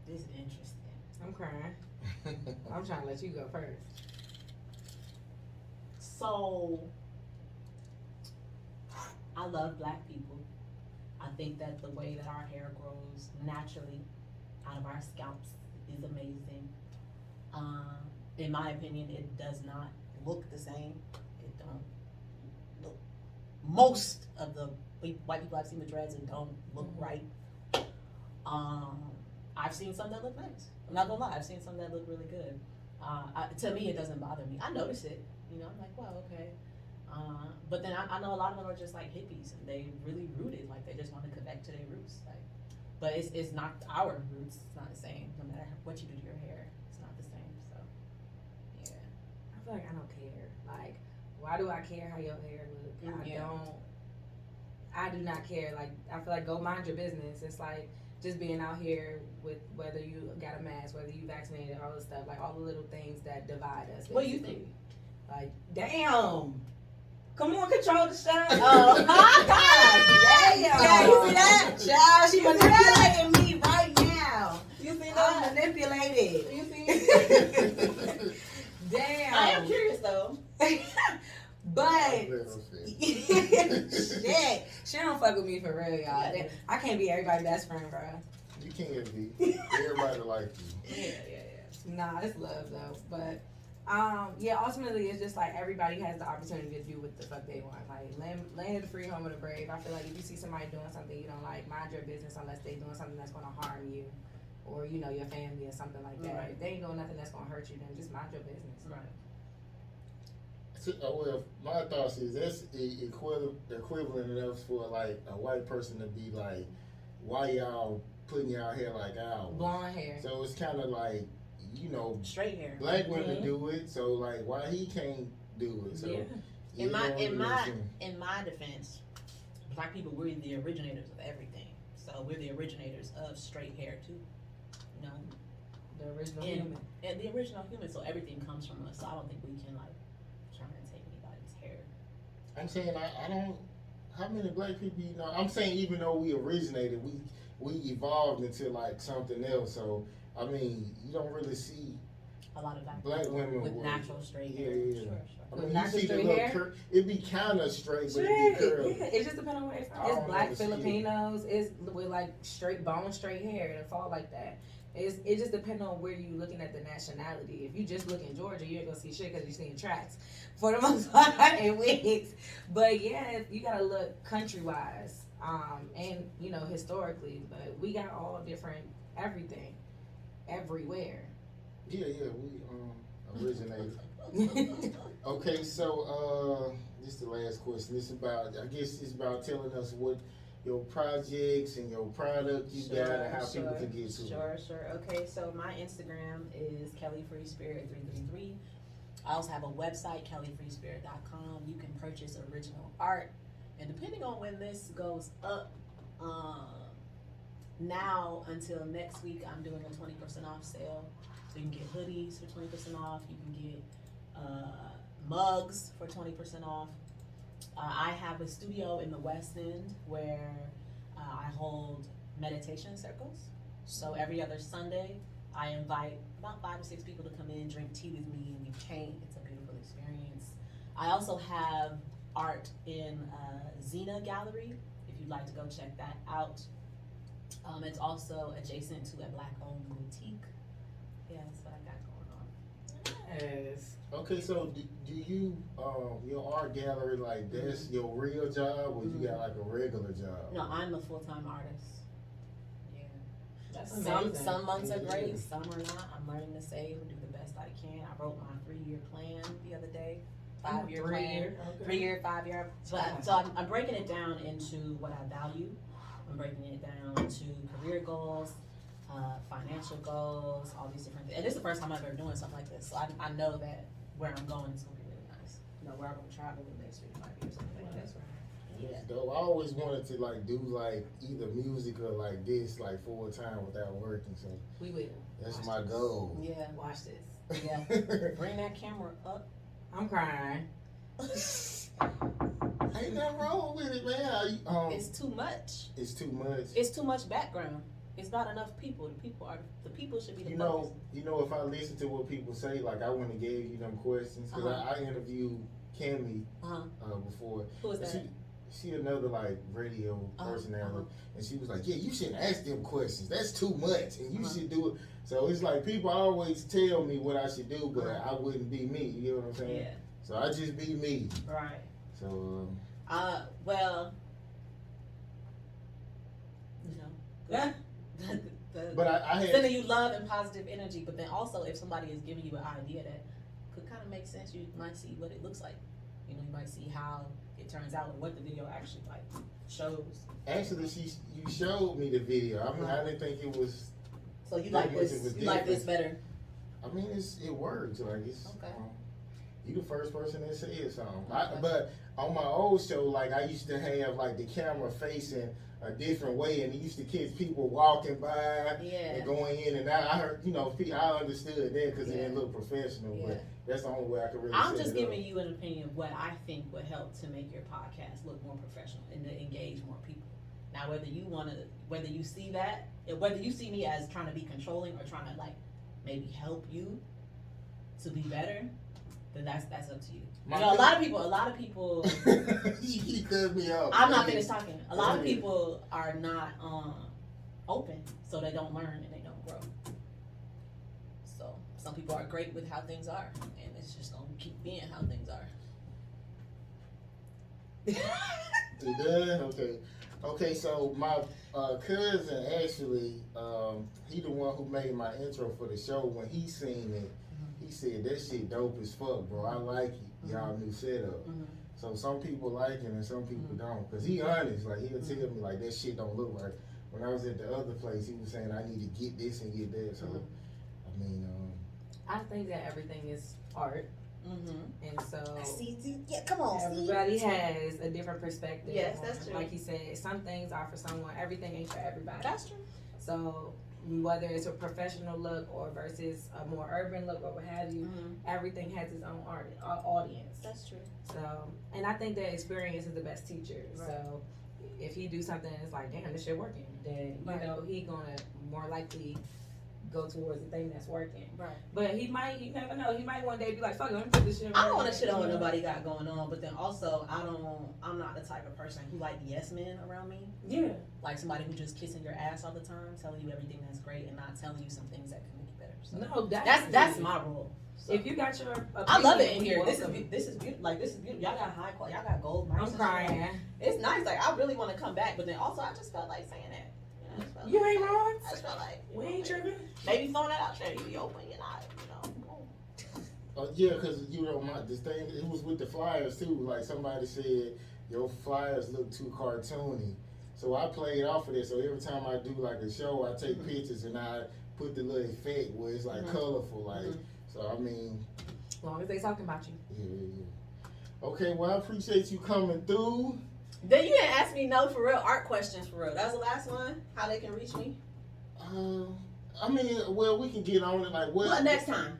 S2: This is interesting.
S3: I'm crying. I'm trying to let you go first.
S2: So, I love black people. I think that the way that our hair grows naturally out of our scalps is amazing. In my opinion, it does not look the same. It don't look. Most of the white people I've seen with dreads, it don't look right. I've seen some that look nice. I'm not gonna lie, I've seen some that look really good. To me, it doesn't bother me. I notice it, I'm like, wow, okay. But then I know a lot of them are just like hippies and they really rooted, like they just want to connect to their roots. Like, but it's not our roots. It's not the same. No matter what you do to your hair, it's not the same. So, yeah.
S3: I feel like I don't care. Like, why do I care how your hair look? I do not care. Like, I feel like go mind your business. It's like just being out here with whether you got a mask, whether you vaccinated, all this stuff, like all the little things that divide us.
S2: What do you think?
S3: Like, damn. Come on, control the show.
S2: Oh,
S3: Damn.
S4: Yeah, you see that?
S3: Child, she
S4: You see
S3: manipulating me right now.
S4: You see
S3: I'm
S4: that?
S3: manipulated.
S4: You see?
S3: Damn.
S2: I am curious though.
S3: But shit, she don't fuck with me for real, y'all.
S2: Yeah.
S3: I can't be everybody's best friend, bro.
S1: You can't be. Everybody like you.
S2: Yeah.
S3: Nah, it's love though. But yeah, ultimately it's just like everybody has the opportunity to do what the fuck they want. Like land the free home of the brave. I feel like if you see somebody doing something you don't like, mind your business unless they doing something that's gonna harm you or you know your family or something like that.
S2: Right.
S3: If they ain't doing nothing that's gonna hurt you, then just mind your business.
S2: Right.
S1: Well, my thoughts is that's equivalent enough for like a white person to be like, why y'all putting y'all hair like ours?
S3: Blonde hair.
S1: So it's kind of like, you know,
S2: Straight hair.
S1: black women do it, so like why he can't do it? So
S3: Yeah.
S1: you
S2: In
S1: know,
S2: my defense, black people, we're the originators of everything. So we're the originators of straight hair too. You know,
S3: The original
S2: And-
S3: human.
S2: and the original human. So everything comes from us. So I don't think we can like try and take anybody's hair.
S1: I'm saying I don't. How many black people you know? I'm saying even though we originated, we evolved into like something else. So I mean, you don't really see
S2: A lot of
S1: black
S2: people
S1: women
S2: with
S1: with-
S2: natural straight
S1: yeah,
S2: hair.
S1: yeah.
S2: Sure.
S1: I
S3: With
S1: mean,
S3: natural
S1: you see the
S3: straight
S1: little
S3: hair?
S1: it'd be kind of straight, but it'd
S3: Shit,
S1: be curly.
S3: yeah, it just depends on where they're from.
S1: I
S3: It's
S1: don't
S3: black
S1: never see it.
S3: Filipinos. It's with like straight bone, straight hair. It fall like that. It just depends on where you looking at the nationality. If you just look in Georgia, you ain't gonna see shit because you're seeing tracks for the most part and wigs. But yeah, you gotta look country wise, and you know historically. But we got all different everything, everywhere.
S1: Yeah, we originated. Okay, so this is the last question. This is about, I guess it's about telling us what your projects and your product you got and how people can get to it.
S2: Sure. Okay, so my Instagram is KellyFreeSpirit333. I also have a website, kellyfreespirit.com. You can purchase original art. And depending on when this goes up, now until next week, I'm doing a 20% off sale. So you can get hoodies for 20% off. You can get mugs for 20% off. I have a studio in the West End where I hold meditation circles. So every other Sunday, I invite about 5 or 6 people to come in, drink tea with me, and we paint. It's a beautiful experience. I also have art in Xena Gallery, if you'd like to go check that out. It's also adjacent to a black-owned boutique. Yeah, that's what I got going on.
S3: Yes.
S1: Okay, so do you, your art gallery, like that's your real job or you got like a regular job?
S2: No, I'm a full-time artist. Yeah.
S3: That's
S2: Some months are
S1: Yeah.
S2: great, some are not. I'm learning to save and do the best I can. I wrote my 3-year plan the other day. 5-year plan. 3-year, 5-year. So I'm breaking it down into what I value. I'm breaking it down to career goals, financial goals, all these different things. And this is the first time I'm ever doing something like this. So I know that where I'm going is going to be really nice. You know, where I'm going to travel in the next 3 to 5 years, something like that. Yeah.
S1: Though I always wanted to like do like either music or like this like full time without working, so
S3: We will.
S1: that's
S3: Watch
S1: my
S3: this.
S1: goal.
S2: Yeah.
S3: Watch this.
S2: Yeah. Bring that camera up.
S3: I'm crying.
S1: Ain't nothing wrong with it, man.
S2: It's too much.
S1: It's too much.
S2: It's too much background. It's not enough people. The people should be the focus.
S1: You know, if I listen to what people say, like I wouldn't have gave you them questions because I interviewed Cammy before.
S2: Who is that?
S1: She another like radio personality, and she was like, "Yeah, you shouldn't ask them questions. That's too much, and you should do it." So it's like people always tell me what I should do, but I wouldn't be me. You know what I'm saying?
S2: Yeah.
S1: So I just be me.
S2: Right.
S1: So
S2: Well, you know.
S3: Yeah.
S1: but I had
S2: Sending you love and positive energy, but then also if somebody is giving you an idea that could kind of make sense, you might see what it looks like. You know, you might see how it turns out and what the video actually like shows.
S1: actually you showed me the video. I mean, I didn't think it was.
S2: So you
S1: That
S2: like
S1: much
S2: this?
S1: of a
S2: You like this
S1: difference.
S2: better?
S1: I mean, it works. Like it's
S2: Okay.
S1: You the first person that said something.
S2: Okay.
S1: But on my old show, like I used to have like the camera facing a different way, and it used to catch people walking by
S2: Yeah.
S1: and going in and out. I heard, you know, I understood that because it
S2: Yeah.
S1: didn't look professional.
S2: Yeah.
S1: But That's the only way I can really.
S2: I'm
S1: set
S2: just
S1: it
S2: giving
S1: up.
S2: you an opinion of what I think would help to make your podcast look more professional and to engage more people. Now, whether you see that, whether you see me as trying to be controlling or trying to like maybe help you to be better, then that's up to you. You know, a lot of people.
S1: He cut me off.
S2: I'm not finished talking. A lot of people are not open, so they don't learn and they don't grow. So some people are great with how things are, and it's just gonna keep being how things are.
S1: You done? Okay. Okay, so my cousin actually, he the one who made my intro for the show. When he seen it, he said that shit dope as fuck, bro. I like it. Y'all new setup. So some people like it and some people don't. Cause he honest, like he'll tell me like that shit don't look right. When I was at the other place, he was saying I need to get this and get that. So I mean,
S3: I think that everything is art, and so
S4: Yeah, come on.
S3: everybody has a different perspective.
S2: Yes, that's true.
S3: Like he said, some things are for someone. Everything ain't for everybody.
S2: That's true.
S3: So whether it's a professional look or versus a more urban look or what have you, everything has its own audience.
S2: That's true.
S3: So, and I think that experience is the best teacher.
S2: Right.
S3: So if he do something that's like, damn, this shit working, then you know he gonna more likely go towards the thing that's working.
S2: Right.
S3: But he might, you never know. He might one day be like, fuck it, let me put this shit.
S2: I don't want to shit on what nobody got going on, but then also I'm not the type of person who like yes men around me.
S3: Yeah.
S2: Like somebody who just kissing your ass all the time, telling you everything that's great and not telling you some things that can make you better. So
S3: No,
S2: that's my rule. So.
S3: If you got your opinion,
S2: I love it in here. This
S3: welcome.
S2: is beautiful. Like this is beautiful. Y'all got high quality. Y'all got gold. Nice
S3: I'm
S2: and
S3: crying.
S2: shit. It's nice. Like I really want to come back, but then also I just felt like saying that. You know, I just felt
S3: You
S2: like,
S3: ain't wrong.
S2: I just felt like
S3: We ain't tripping.
S2: maybe throwing that out there. You be open. You're not. You know.
S1: yeah, cause you know this thing. It was with the flyers too. Like somebody said, your flyers look too cartoony. So I played off of this. So every time I do like a show, I take pictures and I put the little effect where it's like colorful. Like so, I mean.
S3: As long as they talking about you.
S1: Yeah. Okay, well I appreciate you coming through.
S2: Then you didn't ask me no for real art questions for real. That was the last one. How they can reach me?
S1: I mean, well we can get on it like what?
S2: Well, next time.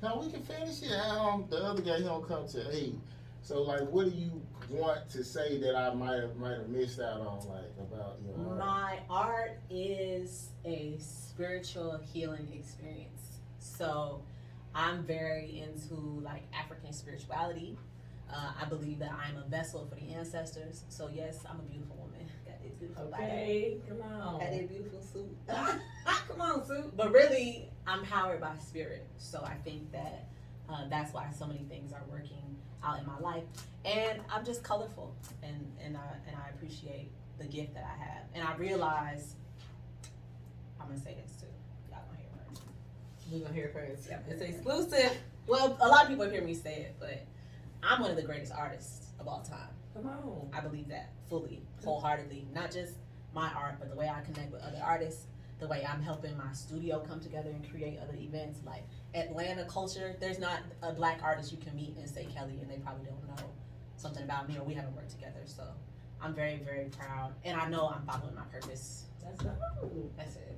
S1: No, we can finish it. The other guy he don't come till 8. So like, what do you want to say that I might have missed out on, like about your art?
S2: My art is a spiritual healing experience. So I'm very into like African spirituality. I believe that I'm a vessel for the ancestors. So yes, I'm a beautiful woman. Got this beautiful
S3: Okay, come
S2: body.
S3: on.
S2: Got this beautiful suit.
S3: Come on, Sue.
S2: But really, I'm powered by spirit. So I think that that's why so many things are working out in my life. And I'm just colorful, and I appreciate the gift that I have. And I realize, I'm gonna say this too. Y'all gonna hear it first.
S3: We're gonna hear it first.
S2: Yep.
S3: It's exclusive.
S2: Well, a lot of people hear me say it, but I'm one of the greatest artists of all time.
S3: Come on.
S2: I believe that fully, wholeheartedly. Not just my art, but the way I connect with other artists, the way I'm helping my studio come together and create other events. Like Atlanta culture, there's not a black artist you can meet and say Kelly, and they probably don't know something about me or we haven't worked together. So I'm very, very proud, and I know I'm following my purpose.
S3: That's dope.
S2: That's it.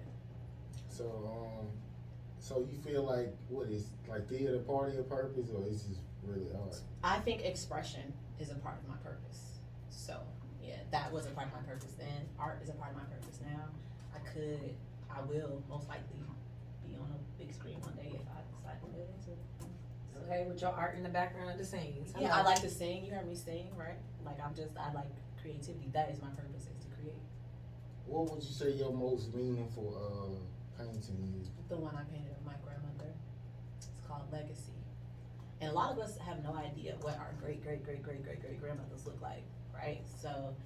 S1: So you feel like what is like theater part of your purpose, or is this really art?
S2: I think expression is a part of my purpose. So yeah, that was a part of my purpose then. Art is a part of my purpose now. I will most likely be on a big screen one day if I decide to live into it.
S3: Okay, with your art in the background of the scenes.
S2: Yeah, I like to sing. You heard me sing, right? Like I like creativity. That is my purpose, is to create.
S1: What would you say your most meaningful painting is?
S2: The one I painted of my grandmother. It's called Legacy. And a lot of us have no idea what our great grandmothers look like, right? So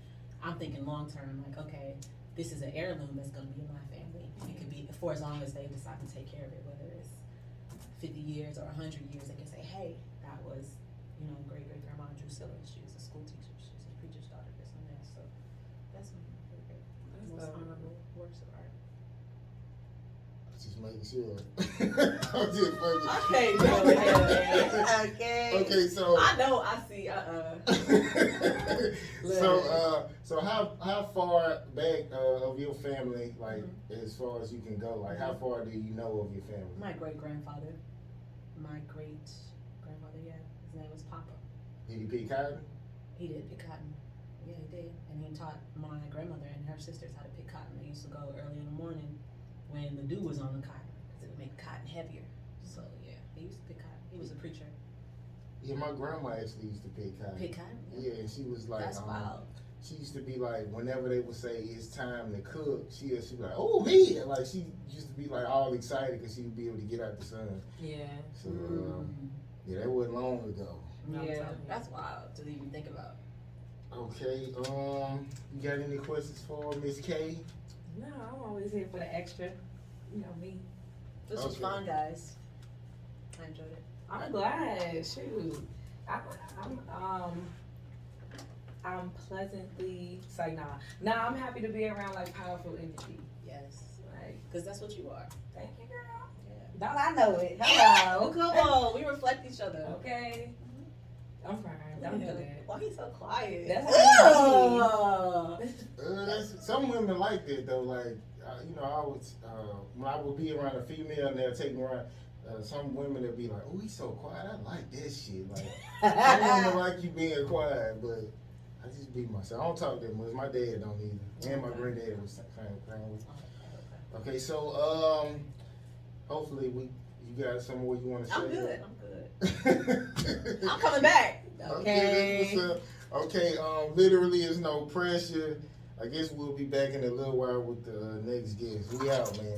S2: I'm thinking long term, like, okay, this is an heirloom that's going to be in my family. It could be for as long as they decide to take care of it, whether it's 50 years or 100 years. They can say, hey, that was, great grandma Drusilla. She was a school teacher. She was a preacher's daughter, this and that. So that's one of my favorite, most honorable works of art.
S1: Just making sure. I'm just fucking.
S2: Okay, no, okay.
S1: Okay, so
S2: I know, I see.
S1: so how far back of your family, like as far as you can go, like how far do you know of your family?
S2: My great grandfather, my great
S1: Did he pick cotton?
S2: He did pick cotton. Yeah, he did. And he taught my grandmother and her sisters how to pick cotton. They used to go early in the morning when the dew was on the cotton because it would make cotton heavier. So, yeah, he used to pick cotton. He was a preacher.
S1: Yeah, my grandma actually used to pick cotton.
S2: Pick cotton?
S1: Yeah, and she was like,
S2: That's wild.
S1: she used to be like, whenever they would say it's time to cook, she'd be like, oh, me! Like, she used to be like all excited because she would be able to get out the sun.
S3: Yeah.
S1: So, yeah, that wasn't long ago.
S2: No,
S3: Yeah.
S2: that's wild to even think about.
S1: Okay, you got any questions for Miss K?
S3: No, I'm always here for the extra. You know me.
S2: This was
S1: Okay.
S2: fun, guys. I enjoyed it.
S3: I'm glad. Shoot. I'm pleasantly like nah. I'm happy to be around like powerful energy.
S2: Yes.
S3: Like,
S2: Because that's what you are.
S3: thank you, girl.
S2: Yeah.
S3: Don't I know it? Hello.
S2: Come on, we reflect each other.
S3: Okay. I'm fine. I'm good.
S2: Why he so quiet?
S3: That's
S2: Ugh.
S1: Some women like that though. Like, you know, I would when I would be around a female and they'll take me around. Some women will be like, "Oh, he's so quiet. I like that shit." Like, some women like you being quiet, but I just be myself. I don't talk that much. My dad don't either, and my granddad was kind of. Okay, so hopefully you got some more you want to say.
S2: I'm good. I'm coming back.
S3: Okay.
S1: That's what's up. Okay, literally is no pressure. I guess we'll be back in a little while with the next guest. We out, man.